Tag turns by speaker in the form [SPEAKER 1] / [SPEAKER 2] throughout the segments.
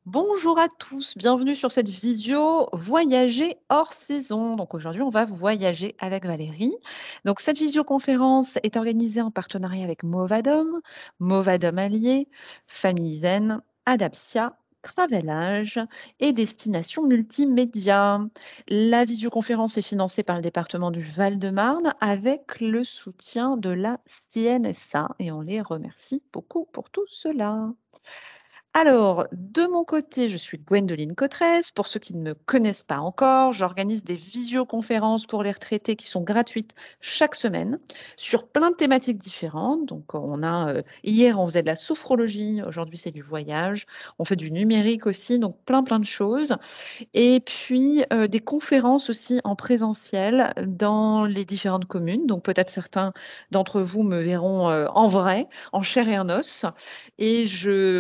[SPEAKER 1] Bonjour à tous, bienvenue sur cette visio voyager hors saison. Donc aujourd'hui, on va voyager avec Valérie. Donc cette visioconférence est organisée en partenariat avec Movadom, Movadom Allié, Famille Zen, Adapsia, Travelage et Destination Multimédia. La visioconférence est financée par le département du Val-de-Marne avec le soutien de la CNSA et on les remercie beaucoup pour tout cela. Alors, de mon côté, je suis Gwendoline Cotresse. Pour ceux qui ne me connaissent pas encore, j'organise des visioconférences pour les retraités qui sont gratuites chaque semaine sur plein de thématiques différentes. Donc, hier, on faisait de la sophrologie, aujourd'hui, c'est du voyage. On fait du numérique aussi, donc plein de choses. Et puis, des conférences aussi en présentiel dans les différentes communes. Donc peut-être certains d'entre vous me verront, en vrai, en chair et en os et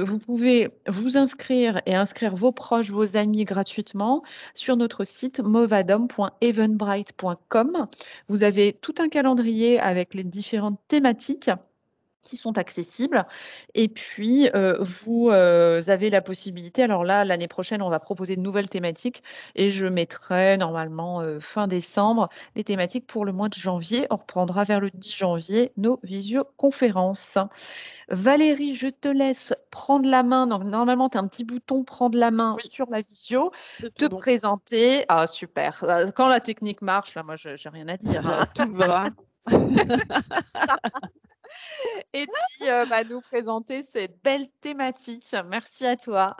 [SPEAKER 1] vous pouvez vous inscrire et inscrire vos proches, vos amis gratuitement sur notre site movadom.eventbrite.com. Vous avez tout un calendrier avec les différentes thématiques qui sont accessibles et puis, vous, avez la possibilité alors là, l'année prochaine, on va proposer de nouvelles thématiques et je mettrai normalement, fin décembre, les thématiques pour le mois de janvier. On reprendra vers le 10 janvier nos visioconférences. Valérie, je te laisse prendre la main. Donc normalement, tu as un petit bouton «Prendre la main»
[SPEAKER 2] Oui,
[SPEAKER 1] sur la visio,
[SPEAKER 2] c'est
[SPEAKER 1] te
[SPEAKER 2] tout bon.
[SPEAKER 1] présenter. Ah super, quand la technique marche, là, moi, je j'ai rien à dire, hein.
[SPEAKER 2] Tout va.
[SPEAKER 1] Et puis, nous présenter cette belle thématique. Merci à toi.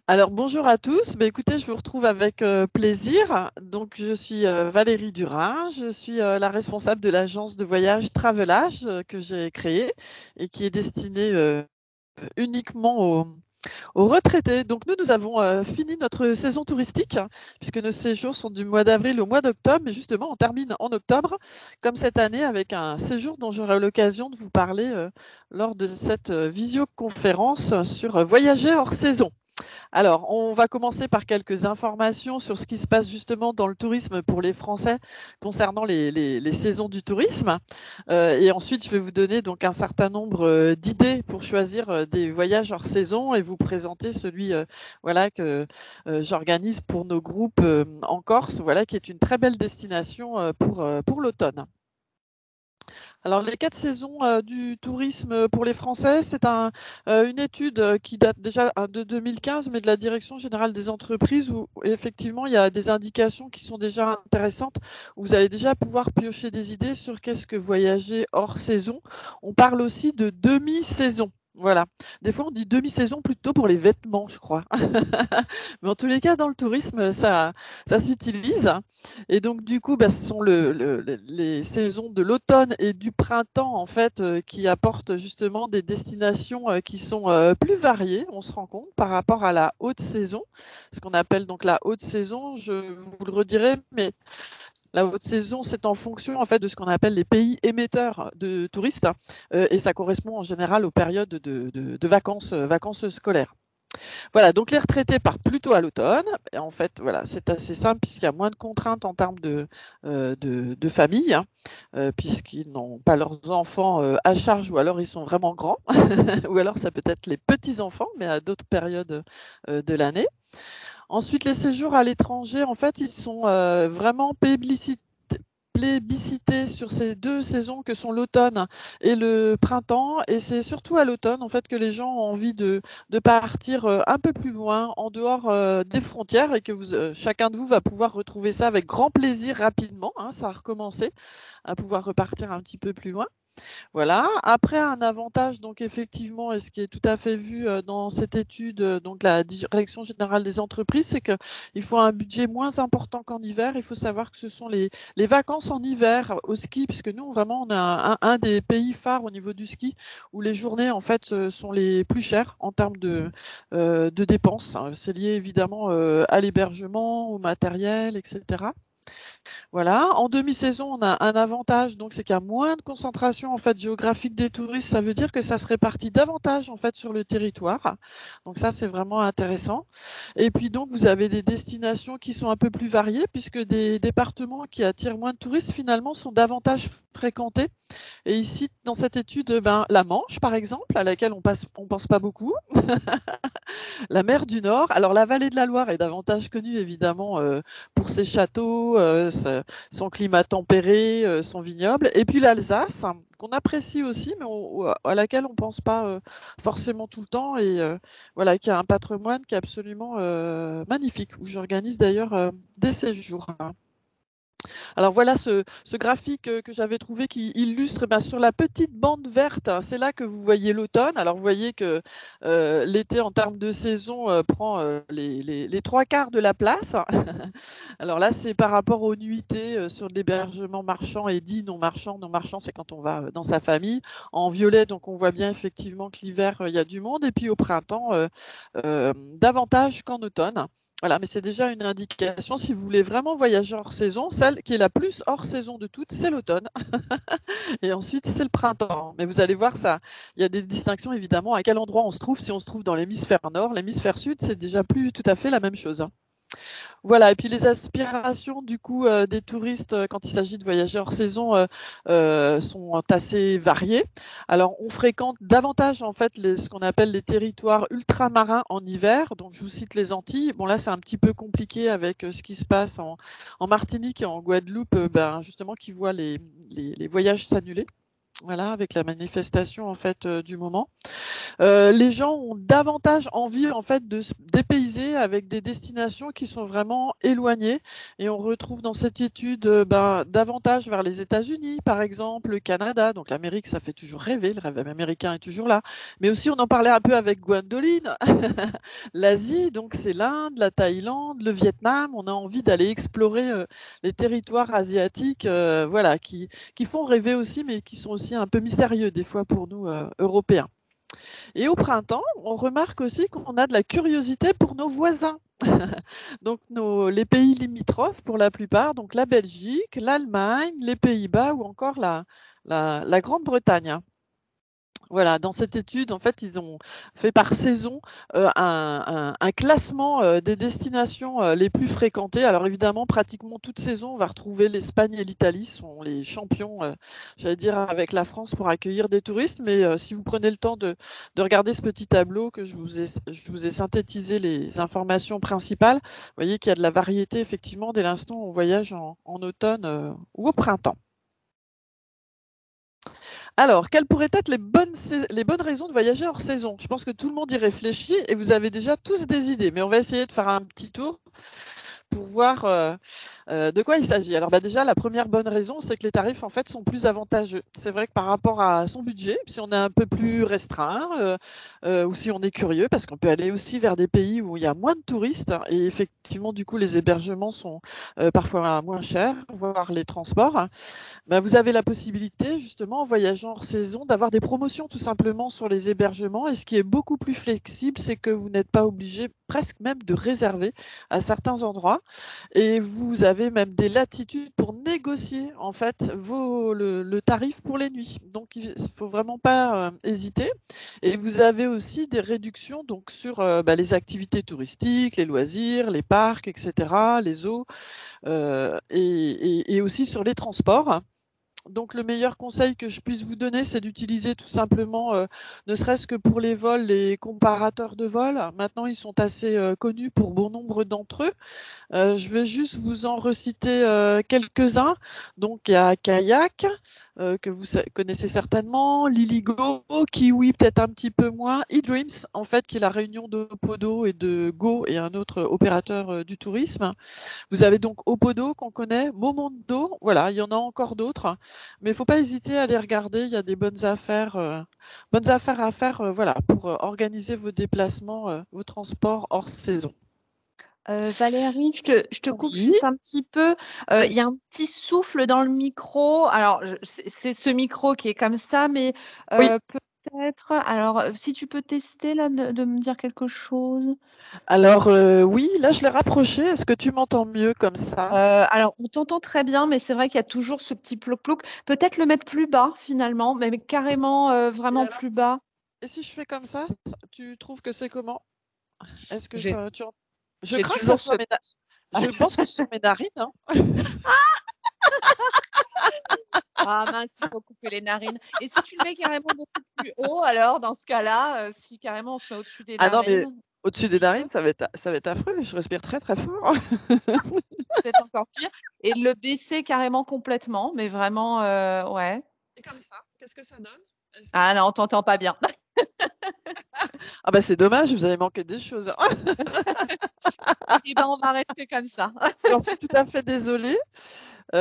[SPEAKER 2] Alors bonjour à tous. Écoutez, je vous retrouve avec, plaisir. Donc je suis, Valérie Durin. Je suis, la responsable de l'agence de voyage Travelage, que j'ai créée et qui est destinée, uniquement aux retraités. Donc nous avons, fini notre saison touristique, hein, puisque nos séjours sont du mois d'avril au mois d'octobre. Mais justement, on termine en octobre, comme cette année, avec un séjour dont j'aurai l'occasion de vous parler, lors de cette, visioconférence sur, voyager hors saison. Alors, on va commencer par quelques informations sur ce qui se passe justement dans le tourisme pour les Français concernant les saisons du tourisme. Et ensuite, je vais vous donner donc un certain nombre d'idées pour choisir des voyages hors saison et vous présenter celui voilà, que j'organise pour nos groupes en Corse, voilà, qui est une très belle destination pour l'automne. Alors, les 4 saisons, du tourisme pour les Français, c'est une étude, qui date déjà, de 2015, mais de la Direction générale des entreprises où effectivement il y a des indications qui sont déjà intéressantes, où vous allez déjà pouvoir piocher des idées sur qu'est-ce que voyager hors saison. On parle aussi de demi-saison. Voilà. Des fois, on dit demi-saison plutôt pour les vêtements, je crois. Mais en tous les cas, dans le tourisme, ça s'utilise. Et donc, du coup, ce sont les saisons de l'automne et du printemps, en fait, qui apportent justement des destinations qui sont plus variées, on se rend compte, par rapport à la haute saison. Ce qu'on appelle donc la haute saison, je vous le redirai, mais la haute saison, c'est en fonction en fait de ce qu'on appelle les pays émetteurs de touristes, et ça correspond en général aux périodes de vacances, vacances scolaires. Voilà, donc les retraités partent plutôt à l'automne. Et en fait, voilà, c'est assez simple puisqu'il y a moins de contraintes en termes de famille, hein, puisqu'ils n'ont pas leurs enfants à charge ou alors ils sont vraiment grands, ou alors ça peut être les petits-enfants, mais à d'autres périodes de l'année. Ensuite, les séjours à l'étranger, en fait, ils sont vraiment plébiscités sur ces 2 saisons que sont l'automne et le printemps, et c'est surtout à l'automne, en fait, que les gens ont envie de partir, un peu plus loin, en dehors, des frontières, et que chacun de vous va pouvoir retrouver ça avec grand plaisir rapidement, hein, ça a recommencé, à pouvoir repartir un petit peu plus loin. Voilà. Après, un avantage, donc effectivement, et ce qui est tout à fait vu dans cette étude, donc la Direction générale des entreprises, c'est qu'il faut un budget moins important qu'en hiver. Il faut savoir que ce sont les vacances en hiver au ski, puisque nous, vraiment, on a un des pays phares au niveau du ski, où les journées, en fait, sont les plus chères en termes de dépenses. C'est lié évidemment à l'hébergement, au matériel, etc. Voilà. En demi-saison, on a un avantage, donc c'est qu'il y a moins de concentration en fait géographique des touristes. Ça veut dire que ça se répartit davantage en fait sur le territoire. Donc ça, c'est vraiment intéressant. Et puis donc, vous avez des destinations qui sont un peu plus variées, puisque des départements qui attirent moins de touristes finalement sont davantage fréquentés. Et ici, dans cette étude, la Manche, par exemple, à laquelle on pense pas beaucoup, La mer du Nord. Alors la vallée de la Loire est davantage connue évidemment pour ses châteaux, son climat tempéré, son vignoble. Et puis l'Alsace, hein, qu'on apprécie aussi, mais à laquelle on ne pense pas forcément tout le temps. Et voilà, qui a un patrimoine qui est absolument magnifique, où j'organise d'ailleurs des séjours, hein. Alors voilà ce graphique que j'avais trouvé qui illustre sur la petite bande verte, hein, c'est là que vous voyez l'automne. Alors vous voyez que l'été en termes de saison prend les trois quarts de la place. Alors là, c'est par rapport aux nuitées sur l'hébergement marchand et dit non marchand. Non marchand, c'est quand on va dans sa famille. En violet, donc on voit bien effectivement que l'hiver, il y a du monde. Et puis au printemps, davantage qu'en automne. Voilà, mais c'est déjà une indication. Si vous voulez vraiment voyager hors saison, celle qui est la plus hors saison de toutes, c'est l'automne. Et ensuite, c'est le printemps. Mais vous allez voir, ça, il y a des distinctions évidemment à quel endroit on se trouve. Si on se trouve dans l'hémisphère nord, l'hémisphère sud, c'est déjà plus tout à fait la même chose, hein. Voilà, et puis les aspirations du coup des touristes quand il s'agit de voyager hors saison sont assez variées. Alors on fréquente davantage en fait ce qu'on appelle les territoires ultramarins en hiver. Donc je vous cite les Antilles. Bon là c'est un petit peu compliqué avec ce qui se passe en Martinique et en Guadeloupe, justement qui voient les voyages s'annuler. Voilà, avec la manifestation en fait du moment. Les gens ont davantage envie en fait de se dépayser avec des destinations qui sont vraiment éloignées et on retrouve dans cette étude davantage vers les États-Unis par exemple, le Canada, donc l'Amérique ça fait toujours rêver, le rêve américain est toujours là, mais aussi on en parlait un peu avec Gwendoline, l'Asie, donc c'est l'Inde, la Thaïlande, le Vietnam, on a envie d'aller explorer les territoires asiatiques voilà, qui font rêver aussi mais qui sont aussi un peu mystérieux des fois pour nous Européens. Et au printemps, on remarque aussi qu'on a de la curiosité pour nos voisins. Donc les pays limitrophes pour la plupart, donc la Belgique, l'Allemagne, les Pays-Bas ou encore la Grande-Bretagne. Voilà, dans cette étude, en fait, ils ont fait par saison un classement des destinations les plus fréquentées. Alors évidemment, pratiquement toute saison, on va retrouver l'Espagne et l'Italie sont les champions, j'allais dire, avec la France pour accueillir des touristes. Mais si vous prenez le temps de regarder ce petit tableau que je vous ai synthétisé les informations principales, vous voyez qu'il y a de la variété, effectivement, dès l'instant où on voyage en automne ou au printemps. Alors, quelles pourraient être les bonnes raisons de voyager hors saison? Je pense que tout le monde y réfléchit et vous avez déjà tous des idées, mais on va essayer de faire un petit tour pour voir de quoi il s'agit. Alors déjà, la première bonne raison, c'est que les tarifs en fait sont plus avantageux. C'est vrai que par rapport à son budget, si on est un peu plus restreint ou si on est curieux, parce qu'on peut aller aussi vers des pays où il y a moins de touristes et effectivement, du coup, les hébergements sont parfois moins chers, voire les transports. Vous avez la possibilité, justement, en voyageant hors saison, d'avoir des promotions tout simplement sur les hébergements. Et ce qui est beaucoup plus flexible, c'est que vous n'êtes pas obligé presque même de réserver à certains endroits. Et vous avez même des latitudes pour négocier en fait le tarif pour les nuits. Donc il ne faut vraiment pas hésiter. Et vous avez aussi des réductions donc sur les activités touristiques, les loisirs, les parcs, etc., les zoos, et aussi sur les transports. Donc le meilleur conseil que je puisse vous donner, c'est d'utiliser tout simplement, ne serait-ce que pour les vols, les comparateurs de vols. Maintenant, ils sont assez connus pour bon nombre d'entre eux. Je vais juste vous en reciter quelques-uns. Donc il y a Kayak, que vous connaissez certainement, Liligo, Kiwi peut-être un petit peu moins, eDreams en fait qui est la réunion d'Opodo et de Go et un autre opérateur du tourisme. Vous avez donc Opodo qu'on connaît, Momondo, voilà, il y en a encore d'autres, mais il ne faut pas hésiter à les regarder, il y a des bonnes affaires à faire voilà, pour organiser vos déplacements, vos transports hors saison.
[SPEAKER 1] Valérie, je te coupe
[SPEAKER 2] Oui,
[SPEAKER 1] juste un petit peu. Il y a
[SPEAKER 2] vas-y.
[SPEAKER 1] un petit souffle dans le micro. Alors, c'est ce micro qui est comme ça, mais
[SPEAKER 2] Oui,
[SPEAKER 1] peut-être. Alors, si tu peux tester là, de me dire quelque chose.
[SPEAKER 2] alors oui, là je l'ai rapproché. Est-ce que tu m'entends mieux comme ça?
[SPEAKER 1] Alors, on t'entend très bien, mais c'est vrai qu'il y a toujours ce petit plouc-plouc. Peut-être le mettre plus bas finalement, mais carrément
[SPEAKER 2] Et
[SPEAKER 1] vraiment
[SPEAKER 2] alors,
[SPEAKER 1] plus bas.
[SPEAKER 2] et si je fais comme ça, tu trouves que c'est comment? Est-ce que
[SPEAKER 1] J'ai
[SPEAKER 2] ça, je
[SPEAKER 1] j'ai
[SPEAKER 2] crains que ça
[SPEAKER 1] toujours ce.
[SPEAKER 2] soit je pense que ce sont mes narines, hein.
[SPEAKER 1] Ah mince, il faut couper les narines. Et si tu le mets carrément beaucoup plus haut, alors dans ce cas-là, si carrément on se met au-dessus des
[SPEAKER 2] Ah non, mais
[SPEAKER 1] narines?
[SPEAKER 2] Au-dessus des narines, ça va être affreux. Je respire très, très fort.
[SPEAKER 1] Peut-être encore pire et le baisser carrément complètement, mais vraiment, ouais.
[SPEAKER 2] Et comme ça, qu'est-ce que ça donne? Est-ce que
[SPEAKER 1] Ah là, on t'entend pas bien.
[SPEAKER 2] ah bah, c'est dommage, vous avez manqué des choses, hein.
[SPEAKER 1] Eh ben, on va rester comme ça.
[SPEAKER 2] J'en suis tout à fait désolée. Et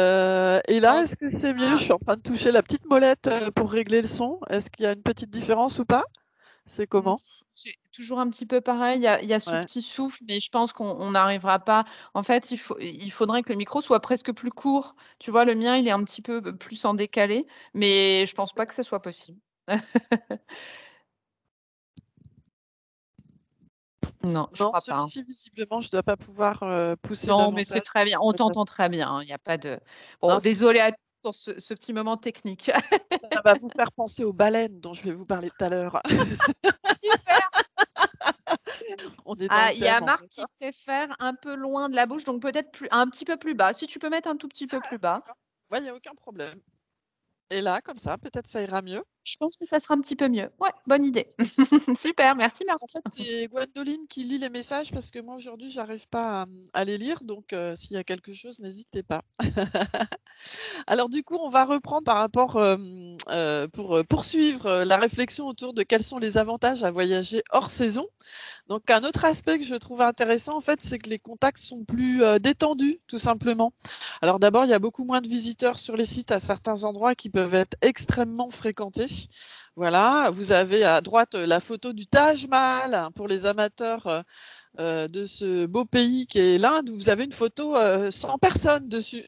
[SPEAKER 2] là,
[SPEAKER 1] Non,
[SPEAKER 2] est-ce que c'est mieux?
[SPEAKER 1] ah,
[SPEAKER 2] Je suis en train de toucher la petite molette, pour régler le son. Est-ce qu'il y a une petite différence ou pas? C'est
[SPEAKER 1] mmh,
[SPEAKER 2] comment?
[SPEAKER 1] c'est toujours un petit peu pareil. Il y a ce
[SPEAKER 2] Ouais.
[SPEAKER 1] petit souffle, mais je pense qu'on n'arrivera pas en fait, il faudrait que le micro soit presque plus court. Tu vois, le mien, il est un petit peu, plus en décalé, mais je pense pas que ce soit possible. Non, je
[SPEAKER 2] Non,
[SPEAKER 1] crois pas, hein.
[SPEAKER 2] celui-ci visiblement, je dois pas pouvoir, pousser
[SPEAKER 1] Non, mais c'est
[SPEAKER 2] davantage.
[SPEAKER 1] très bien. On
[SPEAKER 2] Peut-être.
[SPEAKER 1] t'entend très bien, hein, il y a pas de bon,
[SPEAKER 2] Non, c'est
[SPEAKER 1] désolée à tous pour ce petit moment technique.
[SPEAKER 2] ça va vous faire penser aux baleines dont je vais vous parler tout à l'heure.
[SPEAKER 1] Super!
[SPEAKER 2] On est dans
[SPEAKER 1] Ah,
[SPEAKER 2] le
[SPEAKER 1] il y a
[SPEAKER 2] thème, en
[SPEAKER 1] Marc
[SPEAKER 2] fait,
[SPEAKER 1] qui
[SPEAKER 2] hein.
[SPEAKER 1] préfère un peu loin de la bouche, donc peut-être un petit peu plus bas. Si tu peux mettre un tout petit peu plus bas,
[SPEAKER 2] Ouais, il y a aucun problème. Et là, comme ça, peut-être ça ira mieux.
[SPEAKER 1] je pense que ça sera un petit peu mieux. Ouais, bonne idée. Super, merci
[SPEAKER 2] En
[SPEAKER 1] Marc.
[SPEAKER 2] fait, c'est Gwendoline qui lit les messages parce que moi aujourd'hui, j'arrive pas à les lire, donc s'il y a quelque chose, n'hésitez pas. Alors du coup, on va reprendre par rapport, pour, poursuivre, la réflexion autour de quels sont les avantages à voyager hors saison. Donc un autre aspect que je trouve intéressant, en fait, c'est que les contacts sont plus, détendus, tout simplement. Alors d'abord, il y a beaucoup moins de visiteurs sur les sites à certains endroits qui peuvent être extrêmement fréquentés. Voilà, vous avez à droite, la photo du Taj Mahal hein, pour les amateurs, de ce beau pays qui est l'Inde, où vous avez une photo, sans personne dessus.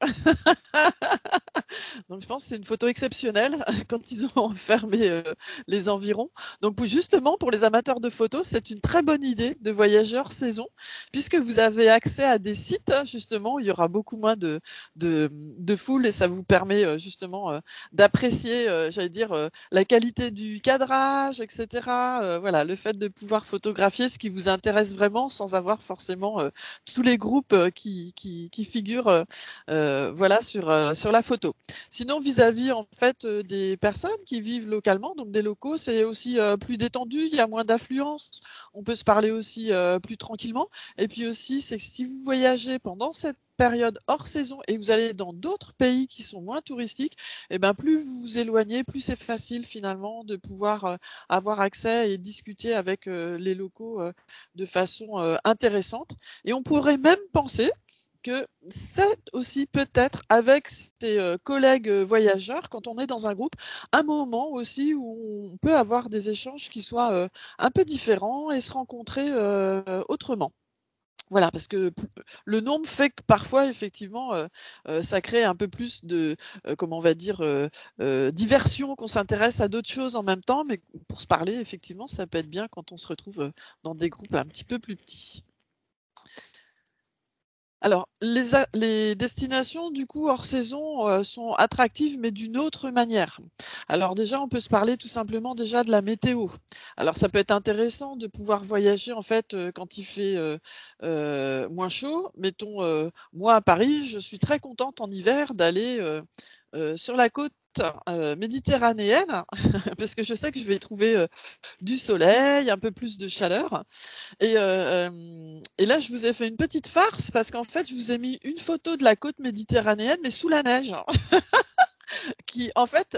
[SPEAKER 2] Donc je pense que c'est une photo exceptionnelle quand ils ont fermé, les environs. Donc justement, pour les amateurs de photos, c'est une très bonne idée de voyager hors saison, puisque vous avez accès à des sites, hein, justement, où il y aura beaucoup moins de foule et ça vous permet, justement, d'apprécier, j'allais dire, la qualité du cadrage et cetera. Voilà, le fait de pouvoir photographier ce qui vous intéresse vraiment sans avoir forcément, tous les groupes, qui figurent, voilà sur la photo. Sinon, vis-à-vis en fait, des personnes qui vivent localement, donc des locaux, c'est aussi, plus détendu, il y a moins d'affluence. On peut se parler aussi, plus tranquillement et puis aussi, c'est que si vous voyagez pendant cette période hors saison et que vous allez dans d'autres pays qui sont moins touristiques et ben, plus vous vous éloignez, plus c'est facile finalement de pouvoir, avoir accès et discuter avec, les locaux, de façon, intéressante et on pourrait même penser que c'est aussi peut-être avec ses, collègues, voyageurs, quand on est dans un groupe, un moment aussi où on peut avoir des échanges qui soient, un peu différents et se rencontrer, autrement. Voilà, parce que le nombre fait que parfois effectivement, ça crée un peu plus de, comment on va dire, diversion, qu'on s'intéresse à d'autres choses en même temps, mais pour se parler effectivement, ça peut être bien quand on se retrouve, dans des groupes un petit peu plus petits. Alors, les destinations, du coup, hors saison, sont attractives, mais d'une autre manière. Alors déjà, on peut se parler tout simplement déjà de la météo. Alors ça peut être intéressant de pouvoir voyager, en fait, quand il fait, moins chaud. Mettons, moi à Paris, je suis très contente en hiver d'aller, sur la côte, méditerranéenne parce que je sais que je vais y trouver, du soleil, un peu plus de chaleur et là, je vous ai fait une petite farce parce qu'en fait, je vous ai mis une photo de la côte méditerranéenne, mais sous la neige, qui en fait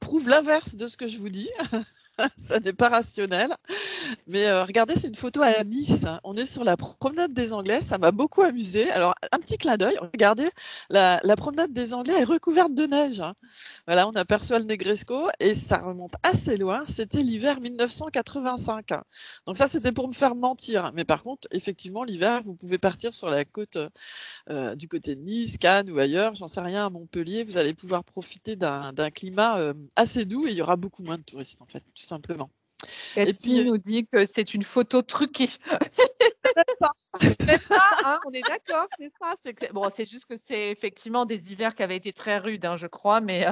[SPEAKER 2] prouve l'inverse de ce que je vous dis. Ça n'est pas rationnel. Mais regardez, c'est une photo à Nice. On est sur la promenade des Anglais, ça m'a beaucoup amusé. Alors, un petit clin d'œil, regardez, la promenade des Anglais est recouverte de neige, hein. Voilà, on aperçoit le Negresco et ça remonte assez loin, c'était l'hiver 1985. Donc ça, c'était pour me faire mentir. Mais par contre, effectivement, l'hiver, vous pouvez partir sur la côte, du côté de Nice, Cannes ou ailleurs, j'en sais rien, à Montpellier, vous allez pouvoir profiter d'un climat, assez doux et il y aura beaucoup moins de touristes, en fait, tout simplement. Et
[SPEAKER 1] Cathy
[SPEAKER 2] puis,
[SPEAKER 1] nous dit que c'est une photo truquée.
[SPEAKER 2] peut-être pas.
[SPEAKER 1] C'est ça, hein, on est d'accord, c'est ça, c'est que bon, c'est juste que c'est effectivement des hivers qui avaient été très rudes, hein, je crois, mais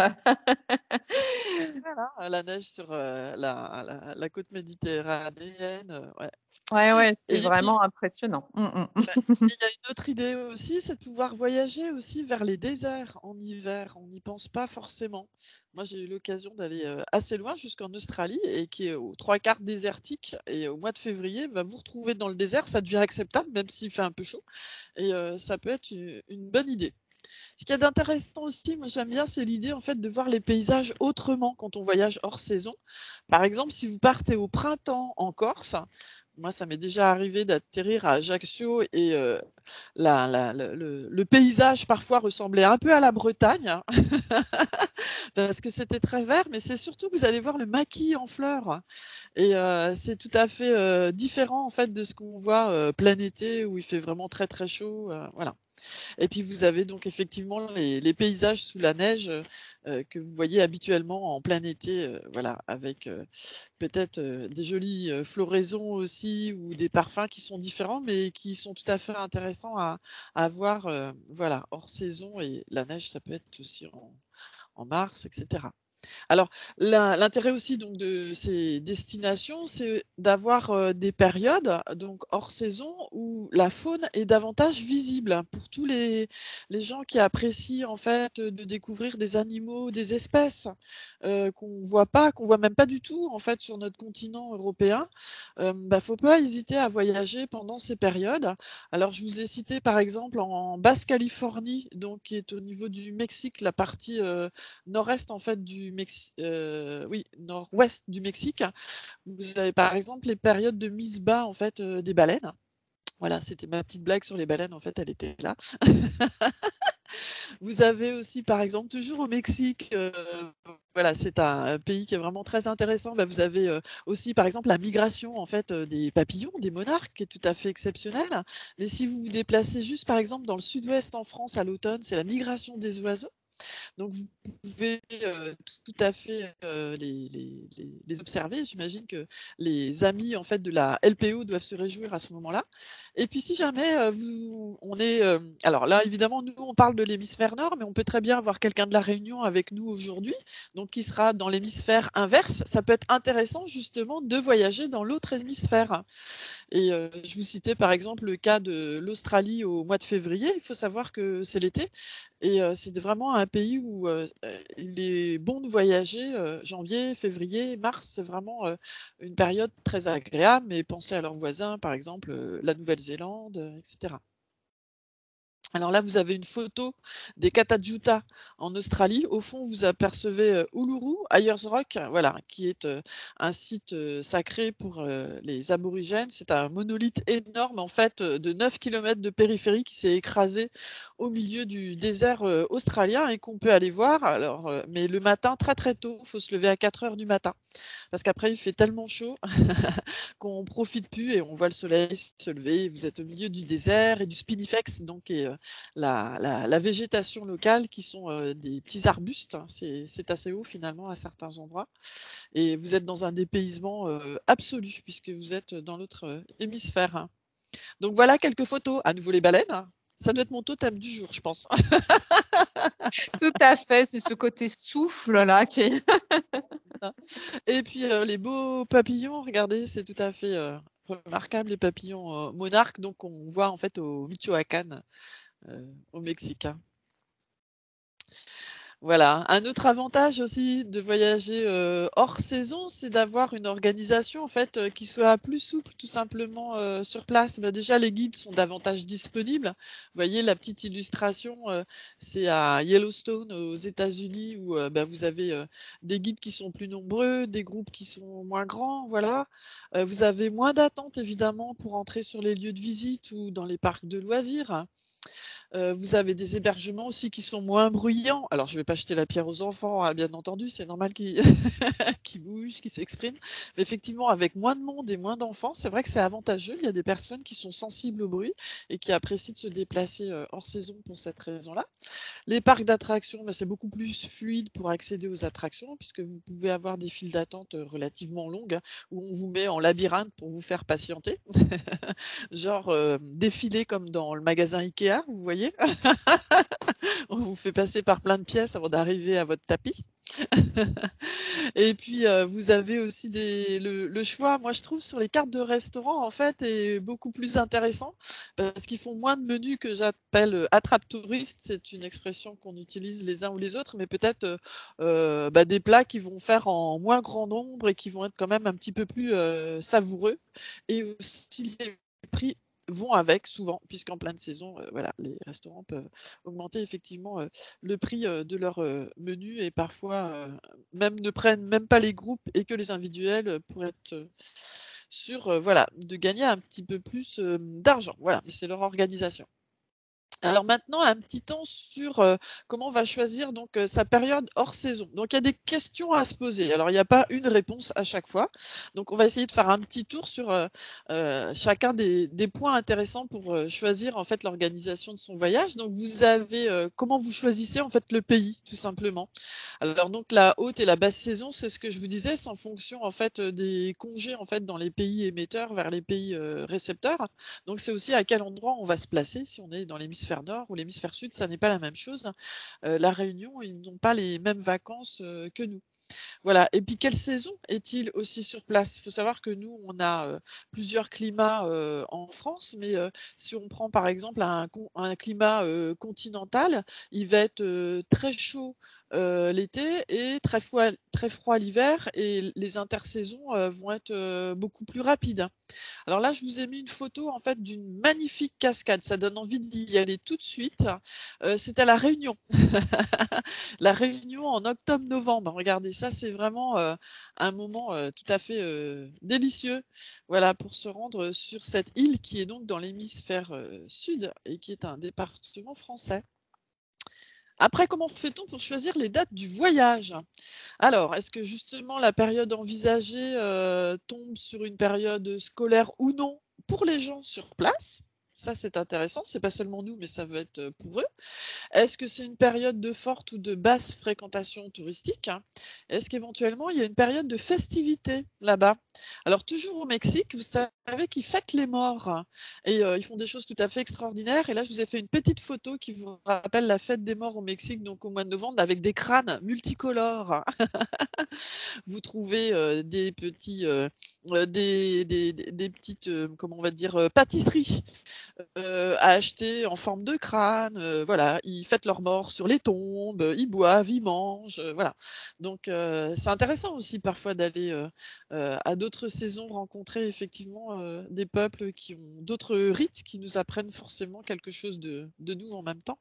[SPEAKER 2] Voilà, la neige sur, la côte méditerranéenne, ouais.
[SPEAKER 1] ouais, ouais, c'est
[SPEAKER 2] Et
[SPEAKER 1] vraiment impressionnant. Mmh mh.
[SPEAKER 2] ouais, il y a une autre idée aussi, c'est de pouvoir voyager aussi vers les déserts en hiver. On n'y pense pas forcément. Moi, j'ai eu l'occasion d'aller, assez loin jusqu'en Australie et qui est aux 3/4 désertique et au mois de février, bah, vous retrouvez dans le désert, ça devient acceptable même s'il fait un peu chaud et ça peut être une bonne idée. Ce qu'il y a d'intéressant aussi, moi j'aime bien, c'est l'idée en fait de voir les paysages autrement quand on voyage hors saison. Par exemple, si vous partez au printemps en Corse, moi ça m'est déjà arrivé d'atterrir à Ajaccio et le paysage parfois ressemblait un peu à la Bretagne, hein, parce que c'était très vert, mais c'est surtout que vous allez voir le maquis en fleurs et c'est tout à fait différent en fait de ce qu'on voit plein été où il fait vraiment très très chaud, voilà. Et puis vous avez donc effectivement les paysages sous la neige, que vous voyez habituellement en plein été, voilà, avec, peut-être, des jolies, floraisons aussi ou des parfums qui sont différents, mais qui sont tout à fait intéressants à voir, voilà, hors saison et la neige, ça peut être aussi en mars et cetera. Alors, l'intérêt aussi donc de ces destinations, c'est d'avoir, des périodes, donc hors saison, où la faune est davantage visible hein, pour tous les gens qui apprécient en fait, de découvrir des animaux, des espèces, qu'on voit pas, qu'on voit même pas du tout en fait sur notre continent européen. Bah, faut pas hésiter à voyager pendant ces périodes. Alors je vous ai cité par exemple en Basse-Californie, donc qui est au niveau du Mexique, la partie, nord-est en fait du oui, nord-ouest du Mexique. Vous avez par exemple les périodes de mise bas en fait, des baleines. Voilà, c'était ma petite blague sur les baleines, en fait, elle était là. Vous avez aussi par exemple toujours au Mexique, voilà, c'est un pays qui est vraiment très intéressant. Bah, vous avez, aussi par exemple la migration en fait, des papillons, des monarques qui est tout à fait exceptionnelle. Mais si vous vous déplacez juste par exemple dans le sud-ouest en France à l'automne, c'est la migration des oiseaux. Donc vous pouvez, tout à fait, les observer. J'imagine que les amis, en fait, de la LPO doivent se réjouir à ce moment-là. Et puis si jamais, vous on est, alors là, évidemment, nous, on parle de l'hémisphère nord, mais on peut très bien avoir quelqu'un de la Réunion avec nous aujourd'hui, donc qui sera dans l'hémisphère inverse. Ça peut être intéressant justement de voyager dans l'autre hémisphère. Et je vous citais par exemple le cas de l'Australie au mois de février. Il faut savoir que c'est l'été et c'est vraiment un pays où, il est bon de voyager, janvier, février, mars, c'est vraiment, une période très agréable, mais pensez à leurs voisins, par exemple, la Nouvelle-Zélande, et cetera. Alors là, vous avez une photo des Katajuta en Australie. Au fond, vous apercevez, Uluru, Ayers Rock, voilà, qui est, un site, sacré pour, les aborigènes. C'est un monolithe énorme, en fait, de 9 kilomètres de périphérie qui s'est écrasé au milieu du désert, australien et qu'on peut aller voir. Alors, mais le matin, très, très tôt, il faut se lever à 4 heures du matin parce qu'après il fait tellement chaud qu'on profite plus et on voit le soleil se lever. Vous êtes au milieu du désert et du spinifex, donc qui est, la végétation locale qui sont, des petits arbustes, hein. C'est assez haut finalement à certains endroits et vous êtes dans un dépaysement, absolu puisque vous êtes dans l'autre, hémisphère, hein. Donc voilà quelques photos. À nouveau les baleines, hein. Ça doit être mon totem du jour, je pense.
[SPEAKER 1] Tout à fait, c'est ce côté souffle là qui est
[SPEAKER 2] Et puis, les beaux papillons, regardez, c'est tout à fait, remarquable, les papillons, monarques, donc on voit en fait au Michoacán, au Mexique, hein. Voilà. Un autre avantage aussi de voyager, hors saison, c'est d'avoir une organisation en fait, qui soit plus souple tout simplement, sur place. Bah, déjà les guides sont davantage disponibles. Vous voyez la petite illustration, c'est à Yellowstone aux États-Unis où, bah, vous avez, des guides qui sont plus nombreux, des groupes qui sont moins grands, voilà. Vous avez moins d'attente évidemment pour entrer sur les lieux de visite ou dans les parcs de loisirs. Vous avez des hébergements aussi qui sont moins bruyants. Alors je ne vais pas jeter la pierre aux enfants, hein, bien entendu, c'est normal qu'ils qui bougent, qui s'expriment. Mais effectivement, avec moins de monde et moins d'enfants, c'est vrai que c'est avantageux. Il y a des personnes qui sont sensibles au bruit et qui apprécient de se déplacer hors saison pour cette raison-là. Les parcs d'attractions, bah, c'est beaucoup plus fluide pour accéder aux attractions puisque vous pouvez avoir des files d'attente relativement longues, hein, où on vous met en labyrinthe pour vous faire patienter. Genre défiler comme dans le magasin Ikea, vous voyez? On vous fait passer par plein de pièces avant d'arriver à votre tapis. Et puis, vous avez aussi le choix, moi je trouve sur les cartes de restaurants en fait est beaucoup plus intéressant parce qu'ils font moins de menus que j'appelle, attrape-touristes. C'est une expression qu'on utilise les uns ou les autres, mais peut-être, bah, des plats qui vont faire en moins grand nombre et qui vont être quand même un petit peu plus, savoureux et aussi les prix vont avec souvent puisqu'en pleine saison, voilà, les restaurants peuvent augmenter effectivement, le prix, de leur, menu et parfois, même ne prennent même pas les groupes et que les individuels, pour être, sûrs, voilà, de gagner un petit peu plus, d'argent. Voilà, mais c'est leur organisation. Alors maintenant, un petit temps sur, comment on va choisir donc, sa période hors saison. Donc il y a des questions à se poser. Alors il n'y a pas une réponse à chaque fois. Donc on va essayer de faire un petit tour sur, chacun des points intéressants pour, choisir en fait l'organisation de son voyage. Donc vous avez, comment vous choisissez en fait le pays tout simplement. Alors donc la haute et la basse saison, c'est ce que je vous disais, c'est en fonction en fait, des congés en fait dans les pays émetteurs vers les pays, récepteurs. Donc c'est aussi à quel endroit on va se placer, si on est dans l'hémisphère nord ou l'hémisphère sud, ça n'est pas la même chose. La Réunion, ils n'ont pas les mêmes vacances, que nous. Voilà, et puis quelle saison est-il aussi sur place? Il faut savoir que nous, on a, plusieurs climats, en France, mais si on prend par exemple un climat, continental, il va être, très chaud, l'été et très froid l'hiver et les intersaisons, vont être, beaucoup plus rapides. Alors là, je vous ai mis une photo en fait d'une magnifique cascade, ça donne envie d'y aller tout de suite. C'est à La Réunion. La Réunion en octobre-novembre. Regardez, ça c'est vraiment, un moment, tout à fait, délicieux, voilà, pour se rendre, sur cette île qui est donc dans l'hémisphère, sud et qui est un département français. Après, comment fait-on pour choisir les dates du voyage? Alors, est-ce que justement la période envisagée, tombe sur une période scolaire ou non pour les gens sur place? Ça, c'est intéressant, c'est pas seulement nous, mais ça va être, pour eux. Est-ce que c'est une période de forte ou de basse fréquentation touristique? Est-ce qu'éventuellement il y a une période de festivité là-bas? Alors toujours au Mexique, vous savez qu'ils fêtent les morts et ils font des choses tout à fait extraordinaires et là je vous ai fait une petite photo qui vous rappelle la fête des morts au Mexique, donc au mois de novembre avec des crânes multicolores. Vous trouvez, des petits, des petites, comment on va dire, pâtisseries à acheter en forme de crâne, voilà. Ils fêtent leurs morts sur les tombes, ils boivent, ils mangent, voilà. Donc c'est intéressant aussi parfois d'aller, à d'autres saisons rencontrer effectivement, des peuples qui ont d'autres rites qui nous apprennent forcément quelque chose de nous en même temps.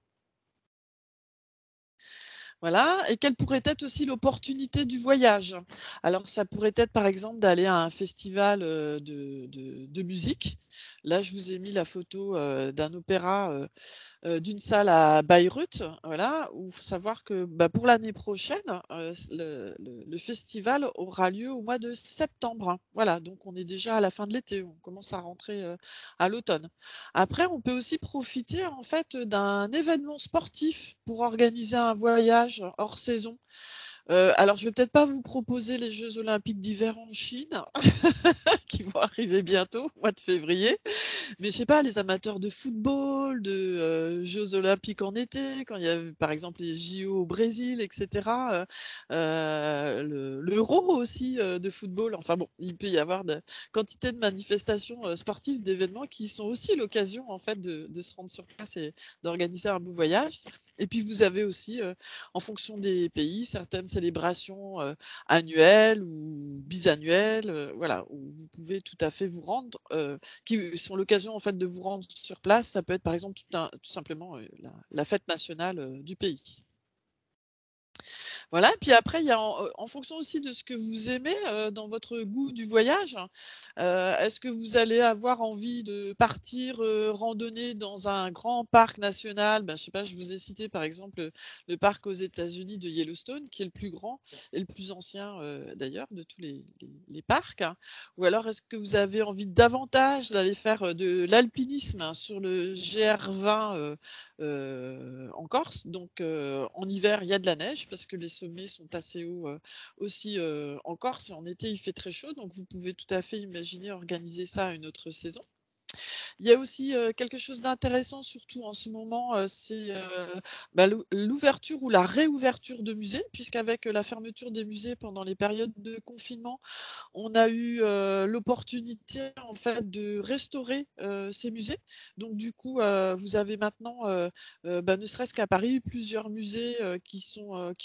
[SPEAKER 2] Voilà, et quelle pourrait être aussi l'opportunité du voyage? Alors ça pourrait être par exemple d'aller à un festival, de musique. Là, je vous ai mis la photo, d'un opéra, d'une salle à Bayreuth, voilà, où il faut savoir que, bah, pour l'année prochaine, le festival aura lieu au mois de septembre, hein. Voilà, donc on est déjà à la fin de l'été, on commence à rentrer, à l'automne. Après, on peut aussi profiter en fait, d'un événement sportif pour organiser un voyage hors saison. Alors je vais peut-être pas vous proposer les jeux olympiques d'hiver en Chine qui vont arriver bientôt, au mois de février. Mais je sais pas, les amateurs de football, de, jeux olympiques en été, quand il y a, par exemple, les JO au Brésil et cetera, l'Euro aussi, de football. Enfin bon, il peut y avoir de quantité de manifestations, sportives, d'événements qui sont aussi l'occasion, en fait, de se rendre sur place et d'organiser un beau voyage. Et puis vous avez aussi, en fonction des pays, certaines célébrations, annuelles ou bisannuelles, voilà, où vous pouvez tout à fait vous rendre, qui sont l'occasion en fait de vous rendre sur place. Ça peut être par exemple tout simplement, la fête nationale, du pays. Voilà, puis après il y a en fonction aussi de ce que vous aimez, dans votre goût du voyage, est-ce que vous allez avoir envie de partir, randonner dans un grand parc national? Ben, je sais pas, je vous ai cité par exemple, le parc aux États-Unis de Yellowstone qui est le plus grand et le plus ancien, d'ailleurs de tous les parcs, hein. Ou alors est-ce que vous avez envie davantage d'aller faire, de l'alpinisme hein, sur le GR20, en Corse. Donc, en hiver, il y a de la neige parce que les sommets sont assez hauts, aussi, en Corse et en été, il fait très chaud. Donc vous pouvez tout à fait imaginer organiser ça à une autre saison. Il y a aussi, quelque chose d'intéressant, surtout en ce moment, c'est, bah, l'ouverture ou la réouverture de musées, puisqu'avec, la fermeture des musées pendant les périodes de confinement, on a eu, l'opportunité en fait de restaurer, ces musées. Donc du coup, vous avez maintenant, bah, ne serait-ce qu'à Paris, plusieurs musées, qui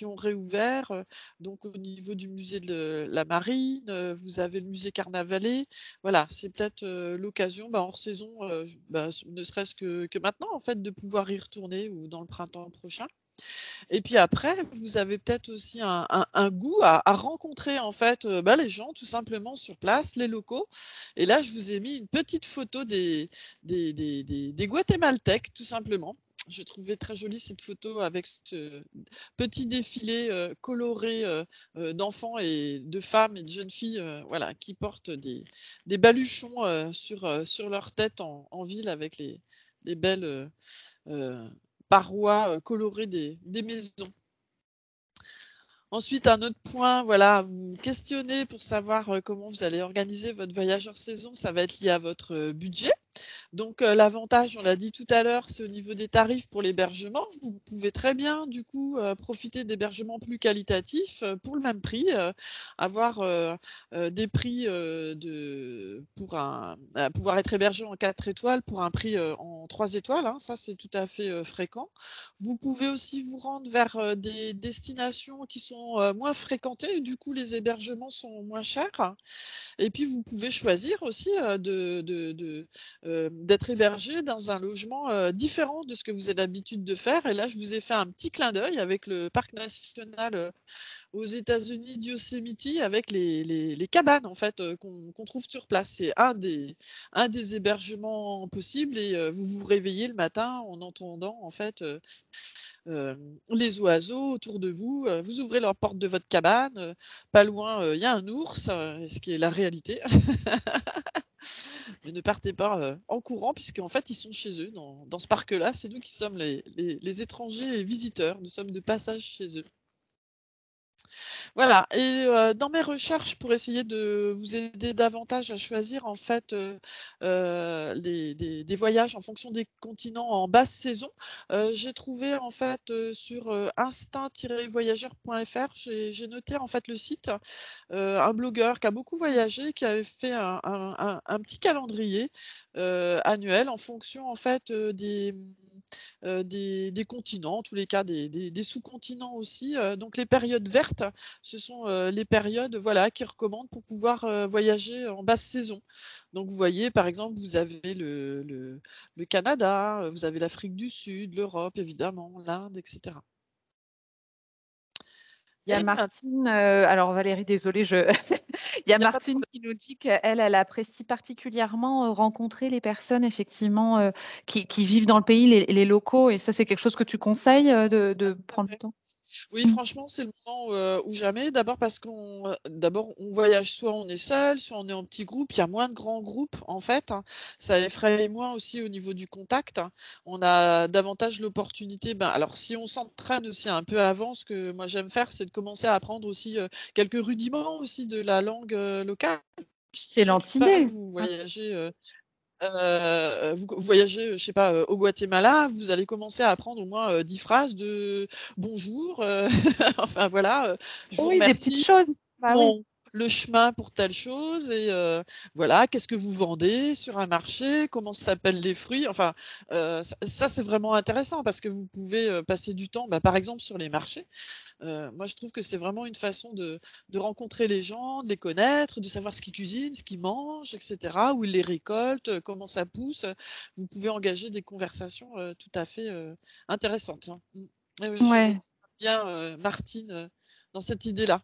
[SPEAKER 2] ont réouvert, donc au niveau du musée de la Marine, vous avez le musée Carnavalet. Voilà, c'est peut-être, l'occasion, bah, hors saison, bah, ne serait-ce que maintenant en fait, de pouvoir y retourner ou dans le printemps prochain. Et puis après, vous avez peut-être aussi un goût à rencontrer en fait, bah, les gens tout simplement sur place, les locaux. Et là, je vous ai mis une petite photo des Guatémaltèques tout simplement. Je trouvais très jolie cette photo avec ce petit défilé, coloré, d'enfants et de femmes et de jeunes filles, voilà, qui portent des baluchons, sur leur tête en ville avec les belles, heu, parois, colorées des maisons. Ensuite, un autre point, voilà, vous vous questionnez pour savoir, comment vous allez organiser votre voyage hors saison, ça va être lié à votre, budget. Donc, l'avantage, on l'a dit tout à l'heure, c'est au niveau des tarifs pour l'hébergement. Vous pouvez très bien, du coup, profiter d'hébergements plus qualitatifs, pour le même prix, avoir, des prix, pouvoir être hébergé en 4 étoiles pour un prix, en 3 étoiles, hein. Ça, c'est tout à fait, fréquent. Vous pouvez aussi vous rendre vers, des destinations qui sont, moins fréquentées et du coup, les hébergements sont moins chers. Et puis vous pouvez choisir aussi, d'être hébergé dans un logement, différent de ce que vous avez l'habitude de faire et là, je vous ai fait un petit clin d'œil avec le parc national, aux États-Unis d'Yosemite avec les cabanes en fait, qu'on trouve sur place. C'est un des hébergements possibles et vous vous réveillez le matin en entendant en fait, les oiseaux autour de vous, vous ouvrez la porte de votre cabane, pas loin, il y a un ours, ce qui est la réalité. Mais ne partez pas, en courant puisqu'en fait, ils sont chez eux dans ce parc-là. C'est nous qui sommes les étrangers et visiteurs. Nous sommes de passage chez eux. Voilà et dans mes recherches pour essayer de vous aider davantage à choisir en fait, les des voyages en fonction des continents en basse saison, j'ai trouvé en fait, sur, instinct-voyageur.fr, j'ai noté en fait le site, un blogueur qui a beaucoup voyagé, qui avait fait un petit calendrier, annuel en fonction en fait, des continents, en tous les cas des sous-continents aussi, donc les périodes vertes, ce sont, les périodes, voilà, qu'ils recommandent pour pouvoir, voyager en basse saison. Donc vous voyez, par exemple, vous avez le Canada, vous avez l'Afrique du Sud, l'Europe évidemment, l'Inde et cetera.
[SPEAKER 1] Il y a
[SPEAKER 2] Et maint
[SPEAKER 1] Martine, alors Valérie, désolée, je il y a
[SPEAKER 2] il y a pas de
[SPEAKER 1] Martine
[SPEAKER 2] problème.
[SPEAKER 1] qui nous dit qu'elle, elle apprécie particulièrement, rencontrer les personnes effectivement, qui vivent dans le pays, les locaux et ça, c'est quelque chose que tu conseilles, de prendre le temps?
[SPEAKER 2] Oui,
[SPEAKER 1] Mmh.
[SPEAKER 2] franchement, c'est le moment, ou jamais. D'abord parce d'abord, on voyage soit on est seul, soit on est en petit groupe. Il y a moins de grands groupes, en fait, hein. Ça effraie moins aussi au niveau du contact, hein. On a davantage l'opportunité, ben, alors si on s'entraîne aussi un peu avant, ce que moi j'aime faire, c'est de commencer à apprendre aussi, quelques rudiments aussi de la langue, locale. Je sais
[SPEAKER 1] Excellente
[SPEAKER 2] pas,
[SPEAKER 1] idée.
[SPEAKER 2] vous
[SPEAKER 1] Mmh.
[SPEAKER 2] voyagez, vous voyagez, je sais pas, au Guatemala, vous allez commencer à apprendre au moins, 10 phrases de «bonjour», enfin voilà, «je vous
[SPEAKER 1] Oui, des petites
[SPEAKER 2] remercie»,
[SPEAKER 1] choses. Bah oui.
[SPEAKER 2] mon le chemin pour telle chose et voilà, qu'est-ce que vous vendez sur un marché? Comment s'appellent les fruits? Enfin, ça c'est vraiment intéressant parce que vous pouvez, passer du temps, bah, par exemple sur les marchés. Moi, je trouve que c'est vraiment une façon de rencontrer les gens, de les connaître, de savoir ce qu'ils cuisinent, ce qu'ils mangent et cetera, où ils les récoltent, comment ça pousse, Vous pouvez engager des conversations, tout à fait, intéressantes, hein. Mmh. Oui, oui, je
[SPEAKER 1] Ouais.
[SPEAKER 2] retrouve bien, Martine, dans cette idée-là.